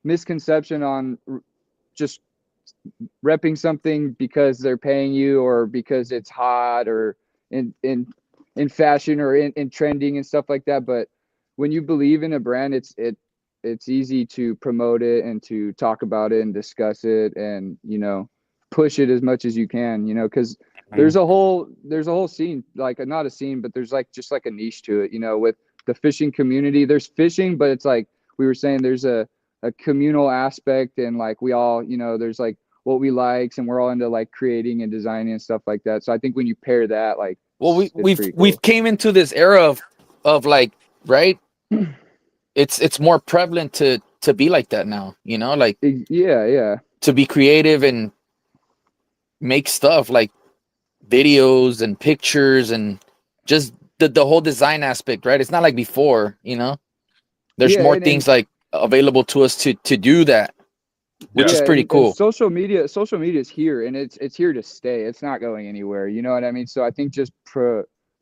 misconception on just repping something because they're paying you, or because it's hot, or in fashion, or in trending and stuff like that. But when you believe in a brand, it's easy to promote it and to talk about it and discuss it, and push it as much as you can, because there's a whole scene, like not a scene, but there's like just like a niche to it, with the fishing community. There's fishing, but it's like we were saying, there's a communal aspect, and like we all, there's like what we likes, and we're all into like creating and designing and stuff like that. So I think when you pair that, like, Well, it's pretty cool. we've came into this era of like, right? It's more prevalent to be like that now, like yeah, to be creative and make stuff like videos and pictures and just the whole design aspect, right? It's not like before, there's more things like available to us to do that, which is pretty cool. And social media is here, and it's here to stay. It's not going anywhere, you know what I mean? So I think just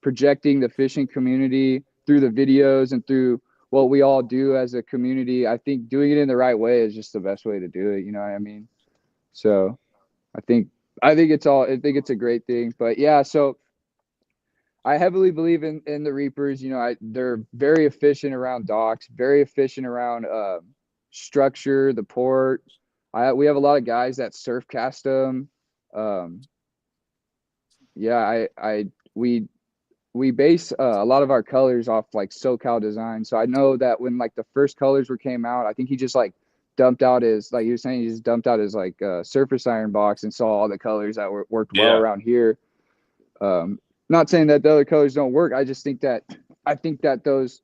projecting the fishing community through the videos and through what we all do as a community, I think doing it in the right way is just the best way to do it, you know what I mean? So I think it's a great thing. But yeah, so I heavily believe in the Reapers. They're very efficient around docks, very efficient around structure, the port. We have a lot of guys that surf cast them. We base a lot of our colors off like SoCal design. So I know that when like the first colors came out, I think he just like dumped out his, like you were saying, he just dumped out his like surface iron box and saw all the colors that worked well around here. Not saying that the other colors don't work. I think that those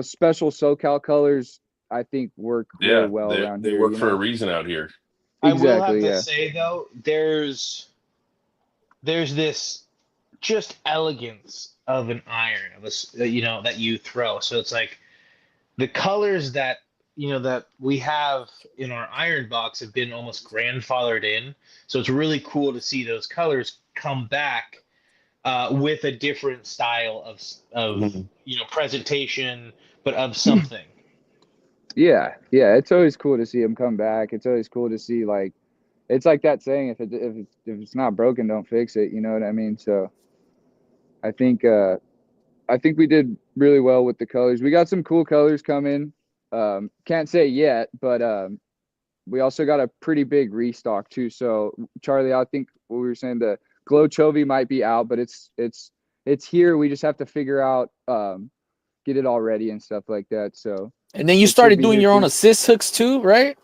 special SoCal colors, I think, work really well around here. They work for a reason out here. I will have Exactly, to say though, there's this just elegance of an iron, that you throw. So it's like the colors that that we have in our iron box have been almost grandfathered in. So it's really cool to see those colors come back with a different style of Mhm. presentation, but of something. Yeah, yeah, it's always cool to see them come back. It's always cool to see like it's like that saying, if it's not broken, don't fix it. You know what I mean? So I think I think we did really well with the colors. We got some cool colors coming. Can't say yet, but we also got a pretty big restock too. So Charlie, I think what we were saying, the Glow Chovy might be out, but it's here. We just have to figure out get it all ready and stuff like that. So And then you it should started be doing here your own soon. assist hooks too, right?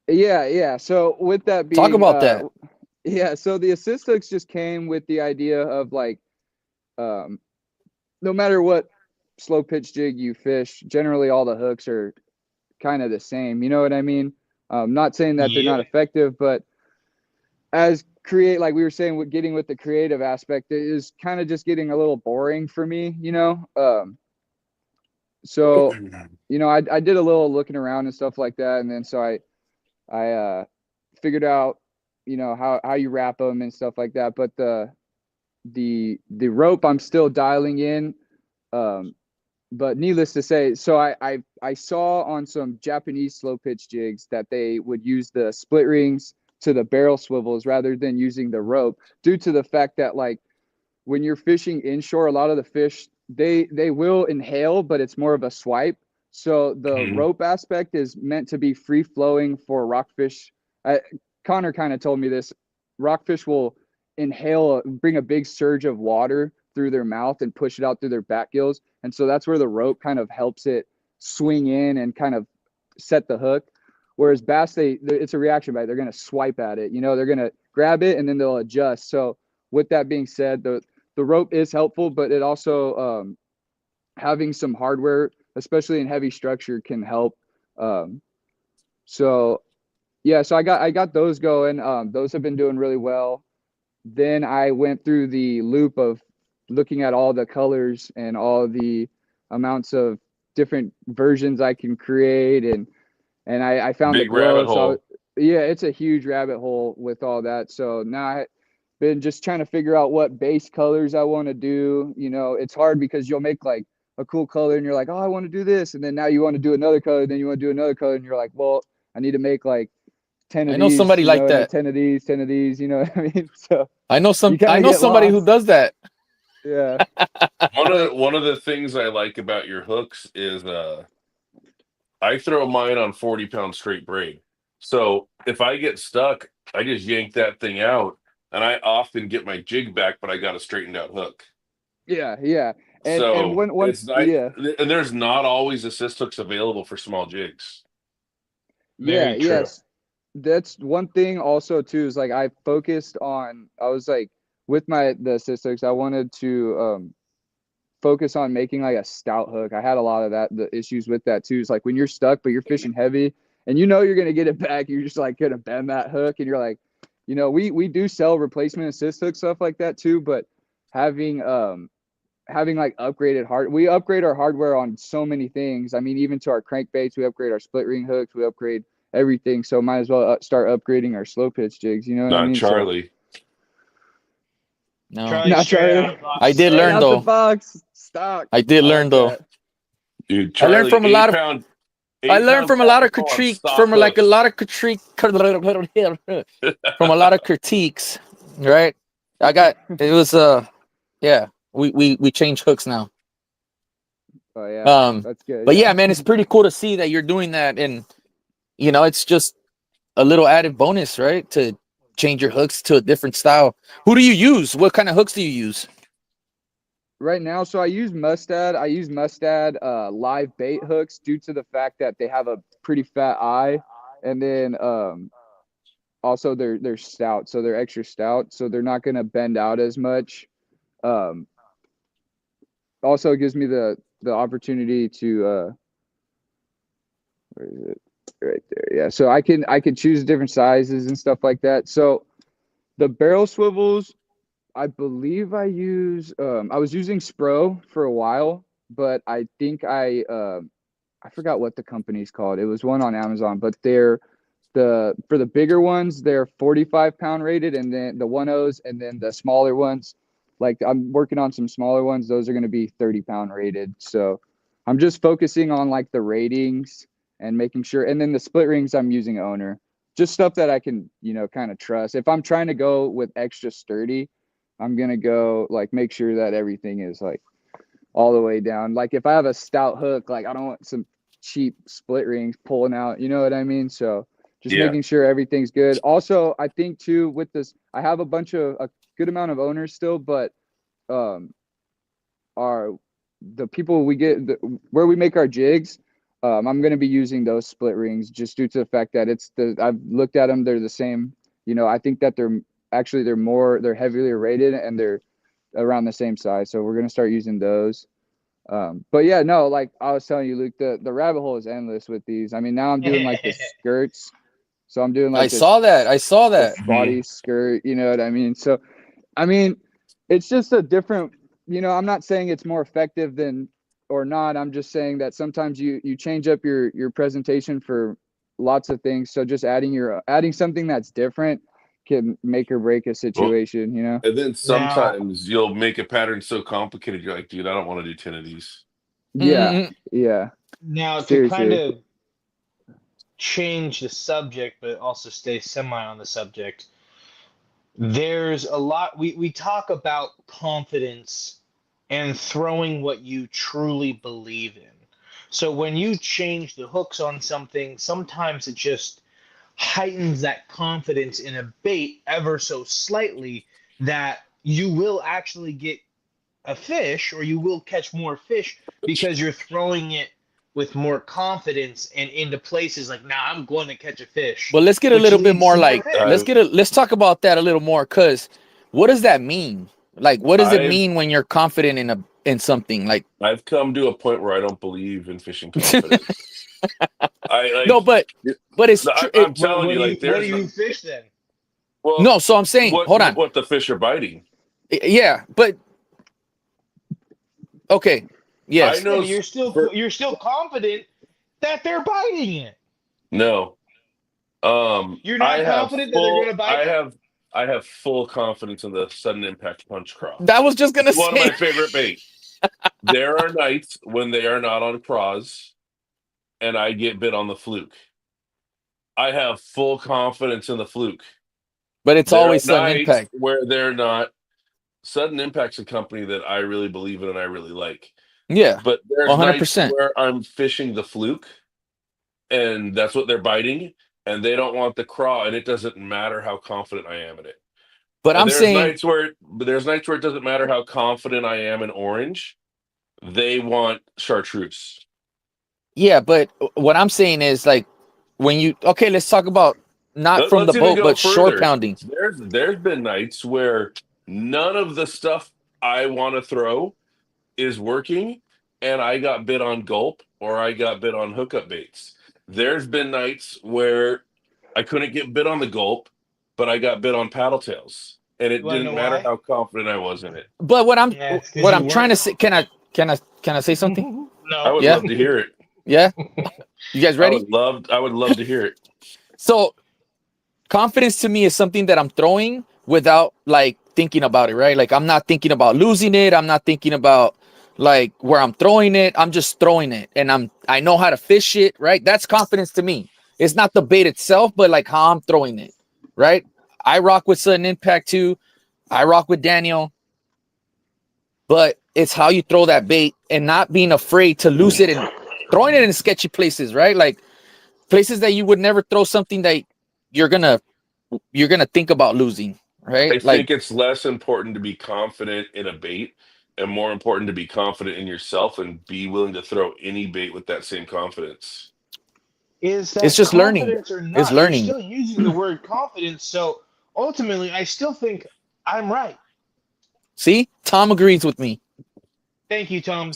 Yeah, yeah. So with that Talk being about that. yeah, so the assist hooks just came with the idea of like um no matter what slow pitch jig you fish, generally all the hooks are kind of the same. You know what I mean? Not saying that they're not Yeah. effective, but as create like we were saying with getting with the creative aspect, it is kind of just getting a little boring for me, you know. So I did a little looking around and stuff like that, and then so I figured out how you wrap them and stuff like that. But the rope I'm still dialing in. But needless to say, so I saw on some Japanese slow pitch jigs that they would use the split rings to the barrel swivels rather than using the rope, due to the fact that like when you're fishing inshore, a lot of the fish they will inhale, but it's more of a swipe. So the Mhm. rope aspect is meant to be free flowing for rockfish. Connor kind of told me this. Rockfish will inhale, bring a big surge of water through their mouth and push it out through their back gills, and so that's where the rope kind of helps it swing in and kind of set the hook. Whereas bass, it's a reaction bite. They're going to swipe at it. They're going to grab it and then they'll adjust. So with that being said, the rope is helpful, but it also having some hardware, especially in heavy structure, can help. So yeah, so I got those going. Those have been doing really well. Then I went through the loop of looking at all the colors and all the amounts of different versions I can create, and I found the Big rabbit glow. So hole. yeah, it's a huge rabbit hole with all that. So now I've been just trying to figure out what base colors I want to do. It's hard because you'll make like a cool color and you're like, oh, I want to do this, and then now you want to do another color, then you want to do another color, and you're like, well, I need to make like 10 I of know these, somebody like and then that. 10 of these, 10 of these. You know what I mean? So you kind I of know get somebody who lost. does that. Yeah. One of the things I like about your hooks is I throw mine on 40-pound straight braid. So if I get stuck, I just yank that thing out, and I often get my jig back, but I got a straightened out hook. Yeah. Yeah. And So one it's not, yeah. and there's not always assist hooks available for small jigs. Yeah, Very true. yes. That's one thing also too, is like I was like with the statistics, I wanted to focus on making like a stout hook. I had a lot of the issues with that too. It's like when you're stuck but you're fishing heavy and you're gonna get it back, you're just like gonna bend that hook, and you're like, we do sell replacement assist hook stuff like that too, but having like we upgrade our hardware on so many things. I mean, even to our crankbaits, we upgrade our split ring hooks, we upgrade everything. So might as well start upgrading our slow pitch jigs. You know what I Not mean? So Charlie. No, Charlie not straight out Charlie, of the box I did straight learn style. out the though. box, stock. I did I learn like though. that. Dude, I learned Charlie, from a lot eight of pound, I eight learned pound from a lot of technical on critiques stock from like a hooks. lot of critique from a lot of critiques, right? I got it was yeah, we change hooks now. Oh yeah, Um that's good. but yeah, Yeah. man, it's pretty cool to see that you're doing that, and it's just a little added bonus, right? To change your hooks to a different style. Who do you use? What kind of hooks do you use? Right now, so I use Mustad. Live bait hooks due to the fact that they have a pretty fat eye, and then also they're stout, so they're extra stout, so they're not gonna bend out as much. Um, Also, it gives me the opportunity to where is it? Right there. Yeah, so I can choose different sizes and stuff like that. So the barrel swivels, I believe I was using Spro for a while, but I think I forgot what the company's called. It was one on Amazon, but they're for the bigger ones, they're 45-pound rated, and then the 1.0s, and then the smaller ones, like I'm working on some smaller ones, those are going to be 30-pound rated. So I'm just focusing on like the ratings and making sure, and then the split rings I'm using owner, just stuff that I can, you know, kind of trust. If I'm trying to go with extra sturdy, I'm going to go like make sure that everything is like all the way down. Like if I have a stout hook, like I don't want some cheap split rings pulling out, you know what I mean? So just making sure everything's good. Also, I think too with this, I have a good amount of owners still, but the people we get where we make our jigs, I'm going to be using those split rings just due to the fact that I've looked at them, they're the same. You know, I think that they're heavily rated and they're around the same size. So we're going to start using those. But yeah, no, like I was telling you, Luke, the rabbit hole is endless with these. I mean, now I'm doing like the skirts. So I'm doing like I saw that. body skirt, you know what I mean? So, I mean, it's just a different, you know, I'm not saying it's more effective than or not. I'm just saying that sometimes you change up your presentation for lots of things. So just adding something that's different can make or break a situation, you know? And then sometimes you'll make a pattern so complicated, you're like, dude, I don't want to do 10 of these. Yeah. Yeah. Now, Seriously. to kind of change the subject, but also stay semi on the subject, there's a lot, we talk about confidence and throwing what you truly believe in. So when you change the hooks on something, sometimes it just heightens that confidence in a bait ever so slightly that you will actually get a fish, or you will catch more fish because you're throwing it with more confidence and into places like, now I'm going to catch a fish. But let's get a little bit more like fish. let's talk about that a little more, because what does that mean? Like, what does it mean when you're confident in something? Like, I've come to a point where I don't believe in fishing confidence. No, but it's true. I'm telling you, like, what do you fish then? Well, No, so I'm saying, hold on. What the fish are biting? Yeah, but okay, yes. I know you're still confident that they're biting it. No, You're not confident that they're going to bite it? I have full confidence in the sudden impact punch craw. That was just gonna say one of my favorite baits. There are nights when they are not on craws, and I get bit on the fluke. I have full confidence in the fluke. But it's There always are sudden nights impact. where they're not. Sudden Impact's a company that I really believe in and I really like. Yeah, but there's 100%. nights where I'm fishing the fluke, and that's what they're biting, and they don't want the craw, and it doesn't matter how confident I am in it. But And I'm saying nights where it doesn't matter how confident I am in orange. They want chartreuse. yeah, but what I'm saying is, like, when you let's talk about not from the boat, but shore pounding. There's been nights where none of the stuff I want to throw is working, and I got bit on gulp or I got bit on hookup baits. There's been nights where I couldn't get bit on the gulp, but I got bit on paddle tails, and it didn't matter how confident I was in it. But what I'm trying to say, can I say something? No. I would love to hear it. Yeah, you guys ready? I would love to hear it. So, confidence to me is something that I'm throwing without like thinking about it, right? Like, I'm not thinking about losing it. I'm not thinking about like where I'm throwing it. I'm just throwing it, and I know how to fish it, right? That's confidence to me. It's not the bait itself, but like how I'm throwing it, right? I rock with Sudden Impact too. I rock with Daniel, but it's how you throw that bait and not being afraid to lose it and throwing it in sketchy places, right? Like places that you would never throw something that you're gonna think about losing, right? I think it's less important to be confident in a bait and more important to be confident in yourself and be willing to throw any bait with that same confidence. Is that it's just learning? Or not? It's learning. You're still using the word confidence, so ultimately, I still think I'm right. See, Tom agrees with me. Thank you, Tom.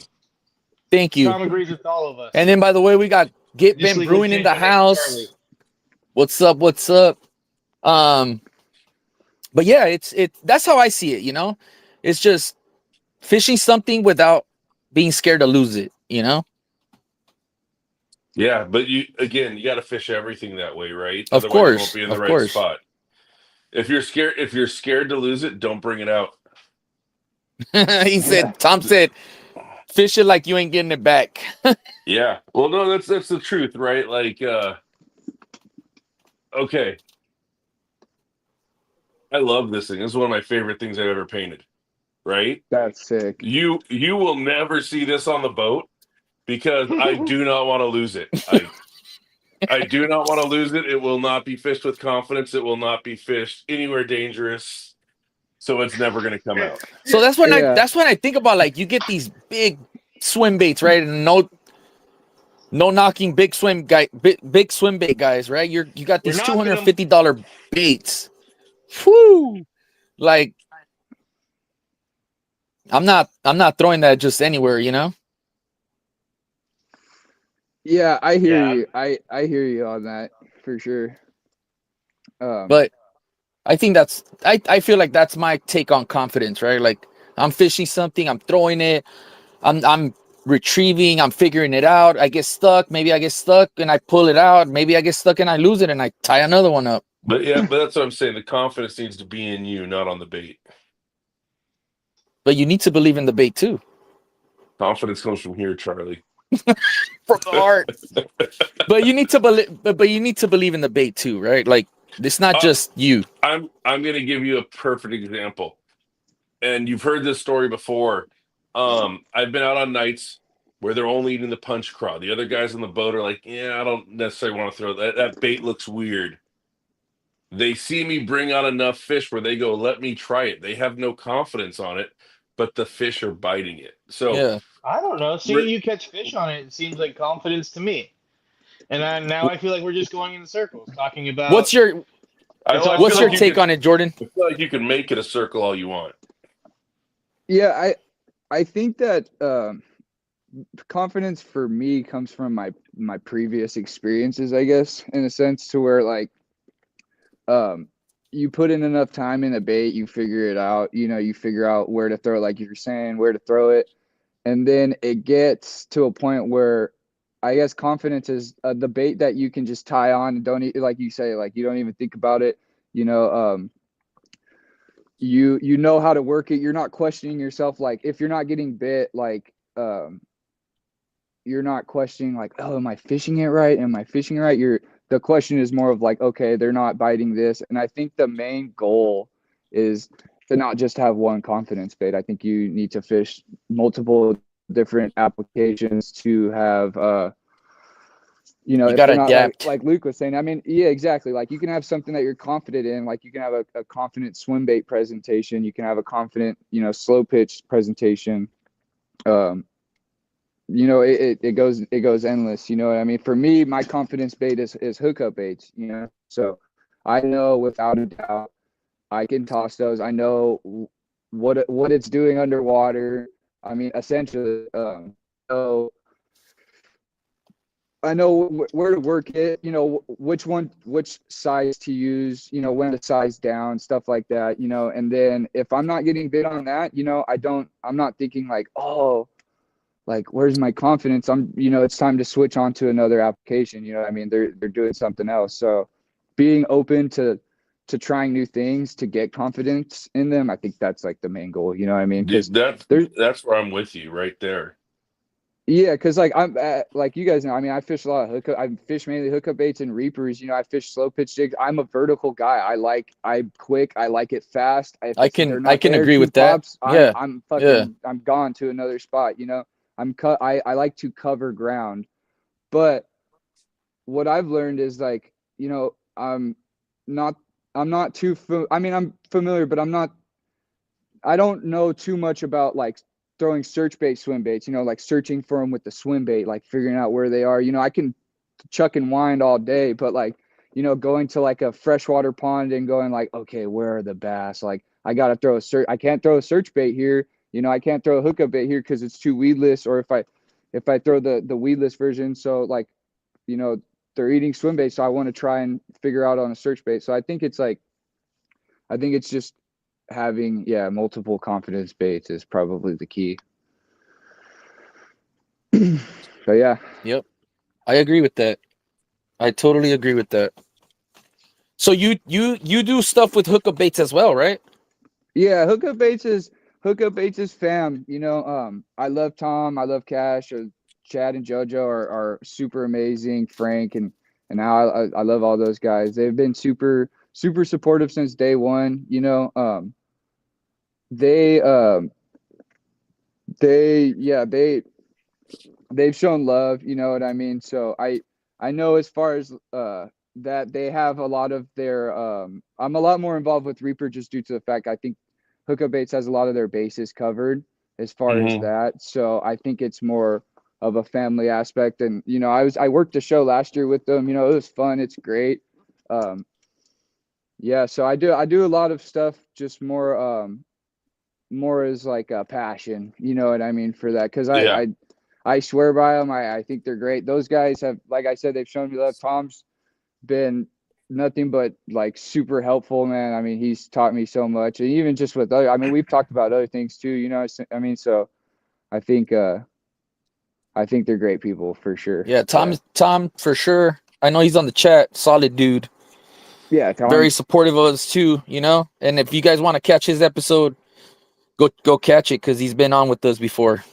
Thank you. Tom agrees with all of us. And then, by the way, we got Get Ben Brewing in the house. What's up? What's up? But yeah, that's how I see it. You know, it's just fishing something without being scared to lose it. You know. Yeah, but you got to fish everything that way, right? Of Otherwise, you won't course, be in the of right course. spot. If you're scared to lose it, don't bring it out. He said, Tom said, fish it like you ain't getting it back. Yeah. Well, no, that's the truth, right? Like, okay, I love this thing. This is one of my favorite things I've ever painted. Right? That's sick. You will never see this on the boat because I do not want to lose it. I do not want to lose it. It will not be fished with confidence. It will not be fished anywhere dangerous. So it's never going to come out. So that's when Yeah. that's when I think about, like, you get these big swim baits, right? And no knocking big swim bait guys, right? You got We're these knocking them. $250 baits. Whoo! Like, I'm not throwing that just anywhere, you know? Yeah, I hear Yeah. you. I hear you on that for sure. But I think I feel like that's my take on confidence, right? Like, I'm fishing something, I'm throwing it, I'm retrieving, I'm figuring it out. I get stuck, maybe I get stuck and I pull it out. Maybe I get stuck and I lose it and I tie another one up. But yeah, but that's what I'm saying. The confidence needs to be in you, not on the bait. But you need to believe in the bait too. Confidence comes from here, Charlie. From the heart. But you need to believe but you need to believe in the bait too, right? Like, it's not just you. I'm going to give you a perfect example. And you've heard this story before. I've been out on nights where they're only eating the punch craw. The other guys on the boat are like, yeah, I don't necessarily want to throw that. That bait looks weird. They see me bring out enough fish where they go, let me try it. They have no confidence on it, but the fish are biting it. So Yeah. I don't know. Seeing you catch fish on it seems like confidence to me. And now I feel like we're just going in circles talking about. What's your I what's feel your like take on it, Jordan? I feel like you can make it a circle all you want. Yeah, I think that confidence for me comes from my previous experiences, I guess, in a sense, to where like you put in enough time in a bait, you figure it out, you figure out where to throw it, like you're saying, where to throw it. And then it gets to a point where I guess confidence is the bait that you can just tie on and don't, like you say, like you don't even think about it, you know, you know how to work it. You're not questioning yourself. Like if you're not getting bit, like, you're not questioning like, oh, am I fishing it right? Am I fishing it right? The question is more of like, okay, they're not biting this. And I think the main goal is to not just have one confidence bait. I think you need to fish multiple different applications to have, You if got they're not adapt. like Luke was saying, I mean, yeah, exactly. Like you can have something that you're confident in, like you can have a confident swim bait presentation. You can have a confident, slow pitch presentation. It goes endless. You know what I mean? For me, my confidence bait is hookup baits. So I know without a doubt I can toss those. I know what it's doing underwater. I mean, essentially, so I know where to work it. Which size to use. When to size down, stuff like that. And then if I'm not getting bit on that, I'm not thinking like, oh, like where's my confidence? It's time to switch on to another application. I mean, they're doing something else. So being open to trying new things to get confidence in them, I think that's like the main goal. You know what I mean? Because That's where I'm with you right there. yeah, because like I'm like you guys know, I mean, I fish a lot of hookup. I fish mainly hookup baits and reapers. I fish slow pitch jigs. I'm a vertical guy. I'm quick. I like it fast. If I can agree with that. Pops, Yeah. I'm Yeah. I'm gone to another spot. I like to cover ground. But what I've learned is like, I'm not too I mean, I'm familiar, but I don't know too much about like throwing search bait swim baits, like searching for them with the swim bait, like figuring out where they are. I can chuck and wind all day, but like, going to like a freshwater pond and going like, okay, where are the bass? Like I got to throw I can't throw a search bait here. I can't throw a hookup bait here because it's too weedless. Or if I throw the weedless version, so like, they're eating swim bait. So I want to try and figure out on a search bait. So I think it's just having multiple confidence baits is probably the key. But yeah. Yep. I agree with that. I totally agree with that. So you do stuff with hookup baits as well, right? Yeah, hookup baits is fam. You know, I love Tom, I love Cash, Chad and JoJo are super amazing. Frank and now I love all those guys. They've been super supportive since day one. You know, they yeah they've shown love. You know what I mean? So I know as far as that they have a lot of their I'm a lot more involved with Reaper just due to the fact I think Hookup Baits has a lot of their bases covered as far as that. So I think it's more of a family aspect. And you know, I worked a show last year with them. You know, it was fun. It's great. Yeah, so I do a lot of stuff just more as like a passion. You know what I mean for that? Because I swear by them. I think they're great. Those guys have, like I said, they've shown me love. Tom's been nothing but like super helpful, man. I mean, he's taught me so much, and even just with other, I mean, we've talked about other things too, you know. I mean, so I think they're great people for sure. Yeah, Tom for sure. I know he's on the chat. Solid dude. Yeah, Tom. Very supportive of us too, you know. And if you guys want to catch his episode, go catch it because he's been on with us before,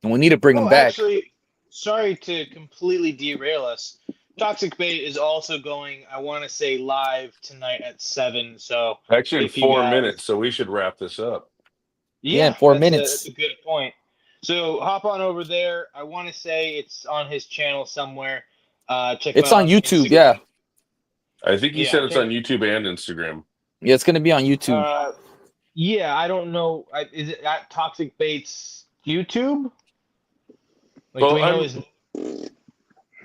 and we need to bring him back. Actually, sorry to completely derail us. Toxic Bait is also going, I want to say, live tonight at 7. So Actually, in if you 4 guys- minutes, so we should wrap this up. Yeah, in 4 minutes. That's a good point. So hop on over there. I want to say it's on his channel somewhere. Check him It's out on YouTube, Instagram. yeah. I think he Yeah, said it's on YouTube and Instagram. Yeah, it's gonna be on YouTube. Yeah, I don't know. Is it at Toxic Bait's YouTube? Like, Well, do we know his...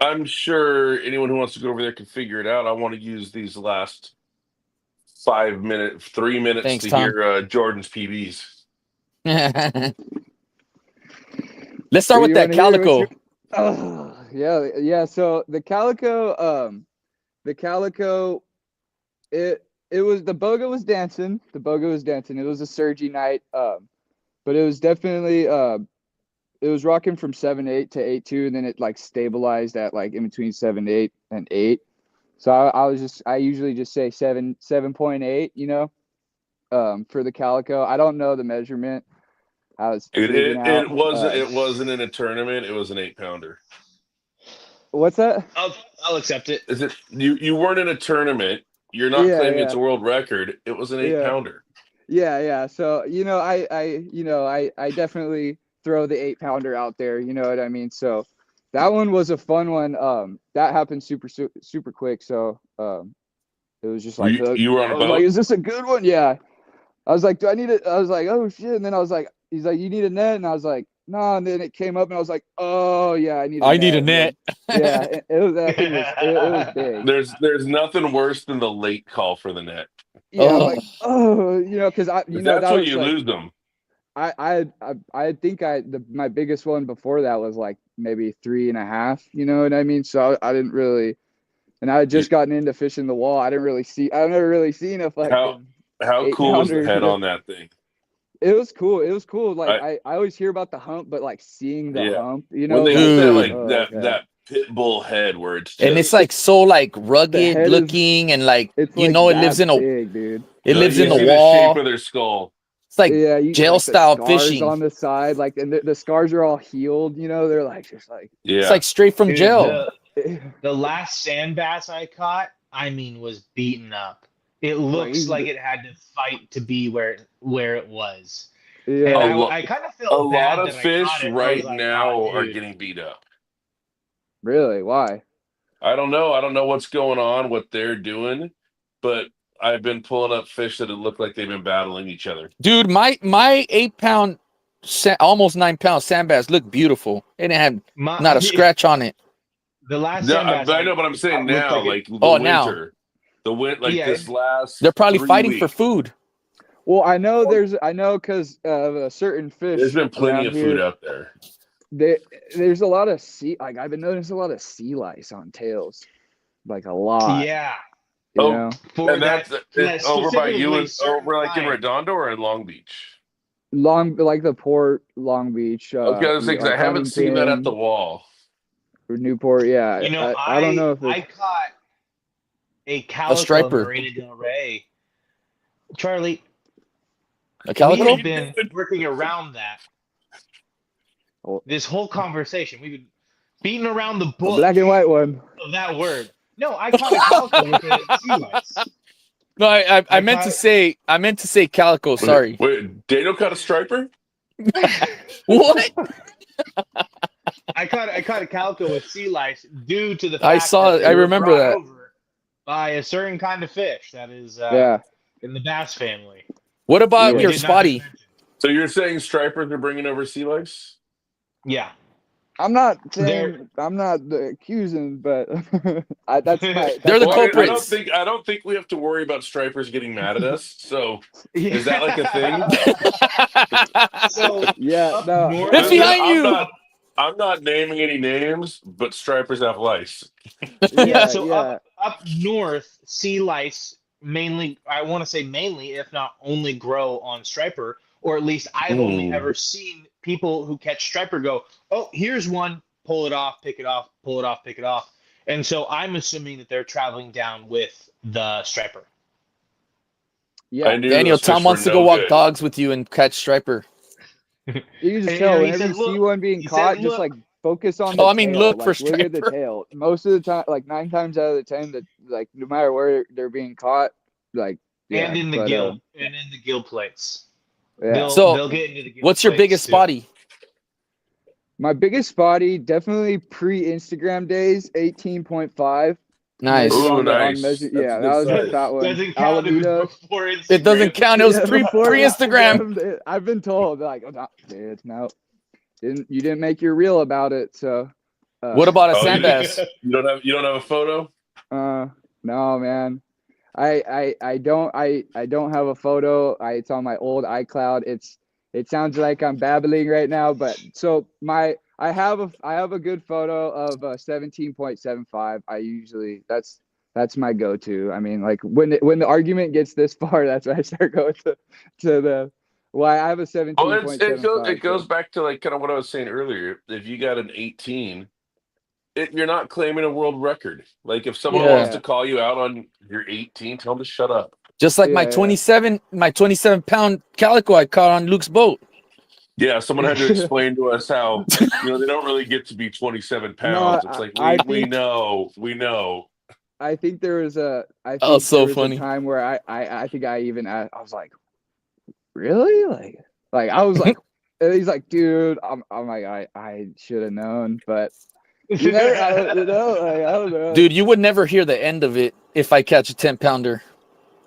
I'm sure anyone who wants to go over there can figure it out. I want to use these last 3 minutes Thanks, to Tom. hear Jordan's PBs. Let's start with that calico. Oh, yeah. So the calico, it was the boga was dancing. The boga was dancing. It was a surgy night, but it was definitely it was rocking from 7.8 to 8.2, and then it like stabilized at like in between 7.8 and 8. So I usually just say 7.8, you know, for the calico. I don't know the measurement. I was It wasn't in a tournament. It was an 8-pounder. What's that? I'll accept it. Is it you weren't in a tournament? You're not claiming it's a world record. It was an 8-pounder. Yeah. So you know, I definitely throw the 8-pounder out there. You know what I mean? So that one was a fun one. That happened super quick. So it was just like you were on a boat. Like, is this a good one? Yeah. I was like, do I need it? I was like, oh shit. And then I was like, he's like, you need a net? And I was like, no. And then it came up and I was like, oh yeah, I need a net. Yeah, it was big. There's nothing worse than the late call for the net. Yeah, I'm like, you know, because that's when you lose them. I think my biggest one before that was like maybe 3.5. You know what I mean? So I didn't really, and I had just gotten into fishing the wall. I've never really seen a fucking. How cool was the head on that thing? It was cool. Like I always hear about the hump, but like seeing the hump, you know, when they got that pit bull head where it's just, and it's like so like rugged looking and like you know it lives in a big, dude. It lives in the see wall. The shape of their skull. It's like jail style fishing on the side, like, and the scars are all healed. You know, they're like just like it's like straight from jail. The last sand bass I caught, I mean, was beaten up. It looks like it had to fight to be where it was. Yeah, and I kind of feel a lot of fish right now are getting beat up. Really? Why? I don't know. I don't know what's going on, what they're doing, but I've been pulling up fish that it looked like they've been battling each other. Dude, my 8-pound, almost 9-pound sand bass looked beautiful. It didn't have not a scratch on it. The last sand bass, I know, but I'm saying now, like the winter. Now. The wind, like this last. They're probably 3 fighting weeks. for food. Well, I know because of a certain fish. There's been plenty of food out there. There's a lot of I've been noticing a lot of sea lice on tails, like a lot. Yeah. You know? And that's over by you, over like in Redondo or in Long Beach. Like the Port Long Beach. Okay, I was thinking I haven't seen that at the wall. Or Newport, yeah. You know, I don't know if I it's caught a calico striper. Marina Del Rey. Charlie, A we calico? have been working around that. Oh. This whole conversation, we've been beating around the a bush black and white one. of that word. No, I caught a calico with a sea lice. No, I I meant to caught- say calico. Sorry. Wait, Daniel caught a striper? What? I caught a calico with sea lice due to the I fact saw that it. they I were remember brought that. over by a certain kind of fish that is Yeah. in the bass family. What about Yeah. your Did not spotty? mention. So you're saying stripers are bringing over sea lice? Yeah. I'm not They're- saying I'm not accusing, but that's my. They're the Well, culprits. I don't think we have to worry about stripers getting mad at us. So is that like a thing? So Yeah, up no. north, It's behind you. I'm not naming any names, but stripers have lice. yeah. So yeah. up north, sea lice mainly, I want to say mainly, if not only, grow on striper, or at least I've only ever seen people who catch striper go, oh, here's one, pull it off, pick it off, pull it off, pick it off. And so I'm assuming that they're traveling down with the striper. Yeah. I knew Daniel, those fish Tom were wants to no go walk good. dogs with you and catch striper. You can just And, tell he whenever said, you see "Look," one being he caught, said, just "Look." like focus on the Oh, I mean, tail. look for Look at the striper. tail. Most of the time, like 9 times out of the 10, that like no matter where they're being caught, like yeah. And in the but, gill, and in the gill plates. yeah. They'll get into the gill What's your plates, biggest too. spotty? My biggest spotty, definitely pre-Instagram days, 18.5. Nice. Ooh, On nice. measure, That's yeah, a that good was a size. fat one. Doesn't count if Alameda. it's before Instagram. It doesn't count. It was Yeah, before pre-Instagram. I've been told like, oh, no, dude, no, you didn't make your reel about it. So, What about a Oh, sand you- bass? You don't have a photo? no, man, I don't have a photo. It's on my old iCloud. It sounds like I'm babbling right now, but so I have a good photo of 17.75. I usually that's my go-to. I mean, like when the argument gets this far, that's when I start going to the. Well, I have a Well, it 17.75. goes back to like kind of what I was saying earlier. If you got an 18, you're not claiming a world record. Like if someone Yeah. wants to call you out on your 18, tell them to shut up. Just like my Yeah. 27-pound calico I caught on Luke's boat. Yeah, someone had to explain to us how they don't really get to be 27 pounds. No, It's like I we think- know. I think there was a. I think Oh, so there was funny. a time where I think I even I was like, really, like I was like, and he's like, dude, I'm like I should have known, but you know, I don't know. Dude, you would never hear the end of it if I catch a 10-pounder.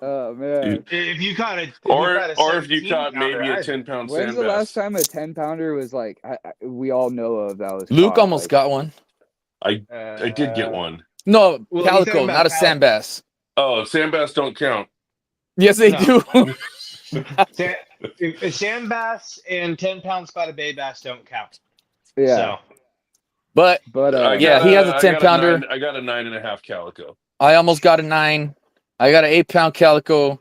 Oh man, If you caught a Or if you caught maybe a 10. 10-pound when's sand the bass. last time a 10-pounder was like we all know of that was Luke caught, almost like, got one. I did get one. No, Well, he's calico, talking not about a sand bass. Oh, sand bass don't count. Yes, they No. do. If sand bass and 10-pound spotted bay bass don't count. yeah, So But but Yeah, he has a 10-pounder. I got a 9.5 calico. I almost got a 9. I got an 8-pound calico.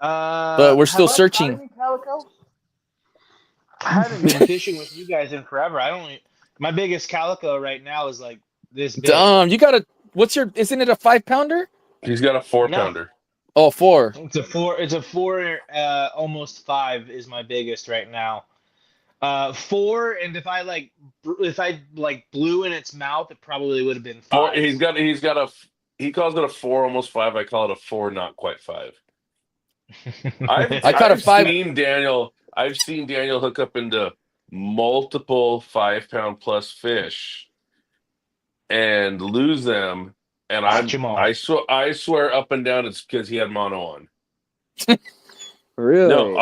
But we're still have I searching. caught any calico? I haven't been fishing with you guys in forever. My biggest calico right now is like this big. You got a, isn't it a 5-pounder? He's got a 4-pounder. Oh, 4. It's a four, almost 5 is my biggest right now. 4, and if I blew in its mouth, it probably would have been 5. He calls it a 4, almost 5. I call it a 4, not quite 5. I caught a 5. I've seen Daniel hook up into multiple 5-pound plus fish and lose them, and I swear up and down it's because he had mono on. really, No,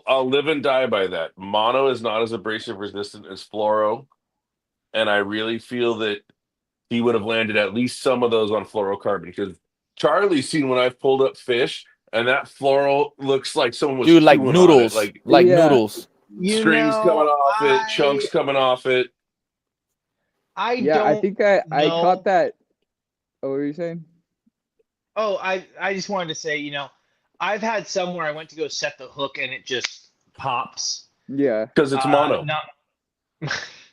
I'll live and die by that. Mono is not as abrasive resistant as fluoro, and I really feel that he would have landed at least some of those on fluorocarbon because Charlie's seen when I've pulled up fish. And that fluoro looks like someone was Dude, like chewing on noodles. it, Like Yeah. noodles. strings coming off it, chunks coming off it. I don't think I know. caught that. Oh, what were you saying? Oh, I just wanted to say, I've had some where I went to go set the hook and it just pops. Yeah, Because it's mono. Not,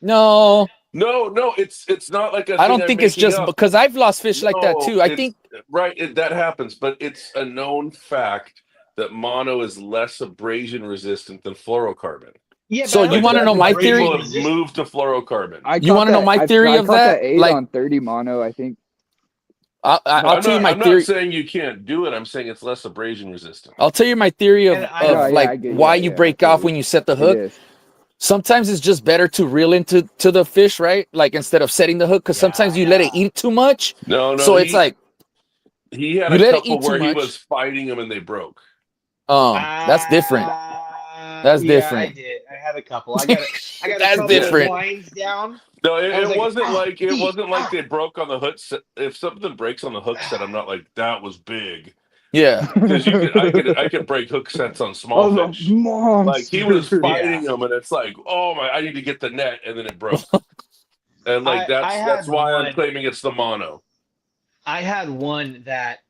No. No, it's not like a I thing don't I'm think it's making just up. because I've lost fish like that No, too. I it's- think right, that happens, but it's a known fact that mono is less abrasion resistant than fluorocarbon. Yeah, So. but I You don't want to think know it's my More theory? people abrasion have resistant. moved to fluorocarbon. I You want to know my theory I of caught that? 8 Like, on 30 mono. I think. I'll tell you my I'm theory. not saying you can't do it. I'm saying it's less abrasion resistant. I'll tell you my theory And I No, of don't. yeah, like I get. why Yeah, you yeah, I break feel off you. when you set the It hook. is. Sometimes it's just better to reel into the fish, right? Like instead of setting the hook, because sometimes you let it eat too much. No, So it's like he had you a let it couple eat too where he much. was fighting them and they broke. That's different. That's Yeah, I different. did. I had a couple. I got a That's couple different. winds down. No, I was it like, wasn't like it deep, wasn't like they broke on the hook set. If something breaks on the hook set, I'm not like that was big Yeah. because I could break hook sets on small Oh, the fish. Like he was monster. fighting Yeah. them, and it's like, oh my, I need to get the net, and then it broke. And like I that's had why I'm one. claiming it's the mono. I had one that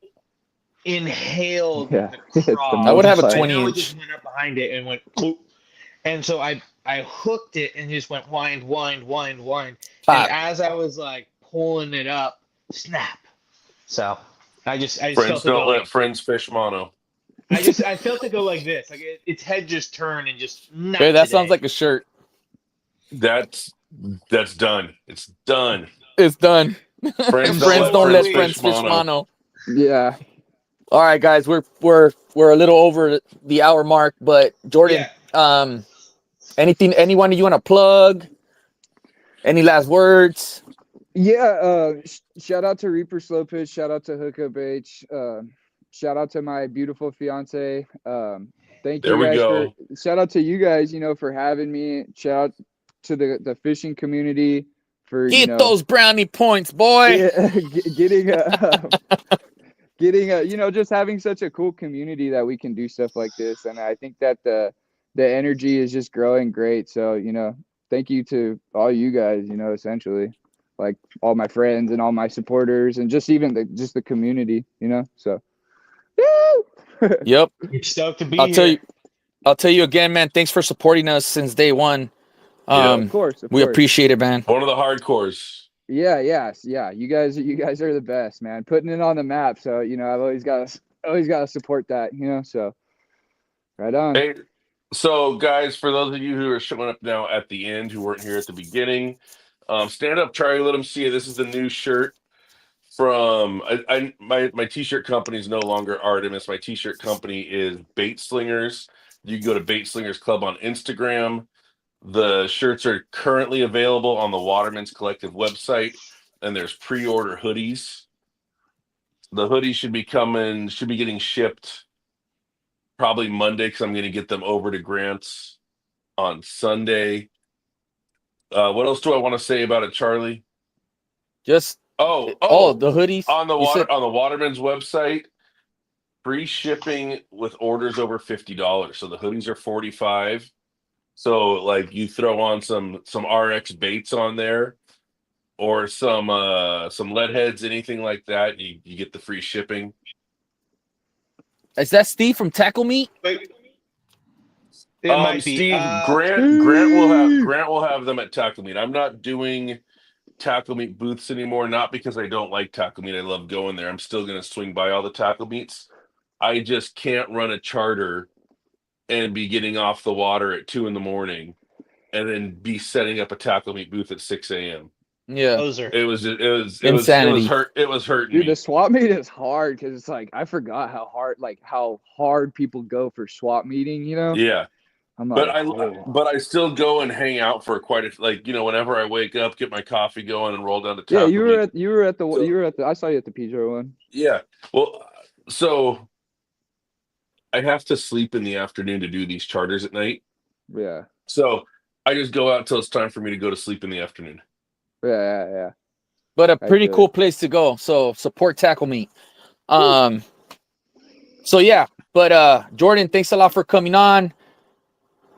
inhaled Yeah, the it's the craw. I would have a multiplier. 20 It inch. just went up behind it and went, "Boop." And so I hooked it and just went wind, wind, wind, wind. And Pop. as I was like pulling it up, snap. So I just Friends felt it don't go let like, friends fish mono. I felt it go like this, like its head just turned and just not Hey, that today. sounds like a shirt. That's done. It's done. It's done. Friends Friends don't are let we. friends fish mono. Yeah. All right, guys, we're a little over the hour mark, but Jordan, anyone you want to plug? Any last words? Yeah. Shout out to Reaper Slow Pitch. Shout out to Hookup H. Shout out to my beautiful fiance. Thank There you we guys go. shout out to you guys, for having me. Shout out to the fishing community for, Get those brownie points, boy. getting just having such a cool community that we can do stuff like this. And I think that the energy is just growing great. So, thank you to all you guys, essentially, like all my friends and all my supporters and just even the community, so. Yep. You're stoked to be here. I'll tell you again, man. Thanks for supporting us since day one. Of course. We appreciate it, man. One of the hardcores. Yeah. You guys are the best, man. Putting it on the map. So, I've always got to support that, so right on. Hey, so guys, for those of you who are showing up now at the end who weren't here at the beginning, stand up, Charlie. Let them see you. This is the new shirt from my t-shirt company is no longer Artemis. My t-shirt company is Bait Slingers. You can go to Bait Slingers Club on Instagram. The shirts are currently available on the Waterman's Collective website, and there's pre-order hoodies. The hoodies should be getting shipped probably Monday because I'm going to get them over to Grant's on Sunday. What else do I want to say about it, Charlie? Just the hoodies on the Waterman's website, free shipping with orders over $50. So the hoodies are $45. So like you throw on some RX baits on there, or some lead heads, anything like that, you get the free shipping. Is that Steve from Tackle Meat? It might be. Steve, Grant will have them at Tackle Meat. I'm not doing Tackle Meat booths anymore, not because I don't like Tackle Meat. I love going there. I'm still going to swing by all the Tackle Meats. I just can't run a charter and be getting off the water at 2 a.m. and then be setting up a Tackle Meat booth at 6 a.m. Yeah, it was insanity. It was hurting Dude, me. the swap meet is hard because it's like I forgot how hard people go for swap meeting. Yeah. I'm But like, I still go and hang out for whenever I wake up, get my coffee going, and roll down to yeah, Tackle you Meat. were at the I saw you at the Pedro one. Yeah. Well, so I have to sleep in the afternoon to do these charters at night. Yeah. So I just go out until it's time for me to go to sleep in the afternoon. Yeah. But a pretty cool place to go. So support Tackle Meat. So yeah, but Jordan, thanks a lot for coming on.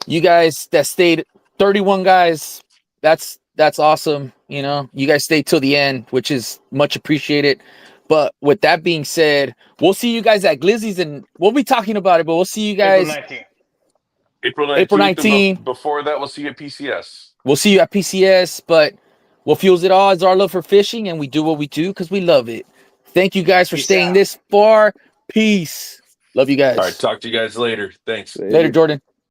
You guys that stayed, 31 guys, that's awesome. You guys stayed till the end, which is much appreciated. But with that being said, we'll see you guys at Glizzy's, and we'll be talking about it, but we'll see you guys April 19th. April 19th. Before that, we'll see you at PCS. We'll see you at PCS, but What fuels it all is our love for fishing, and we do what we do because we love it. Thank you guys for Peace staying out. this far. Peace. Love you guys. All right, talk to you guys later. Thanks. Later, Jordan.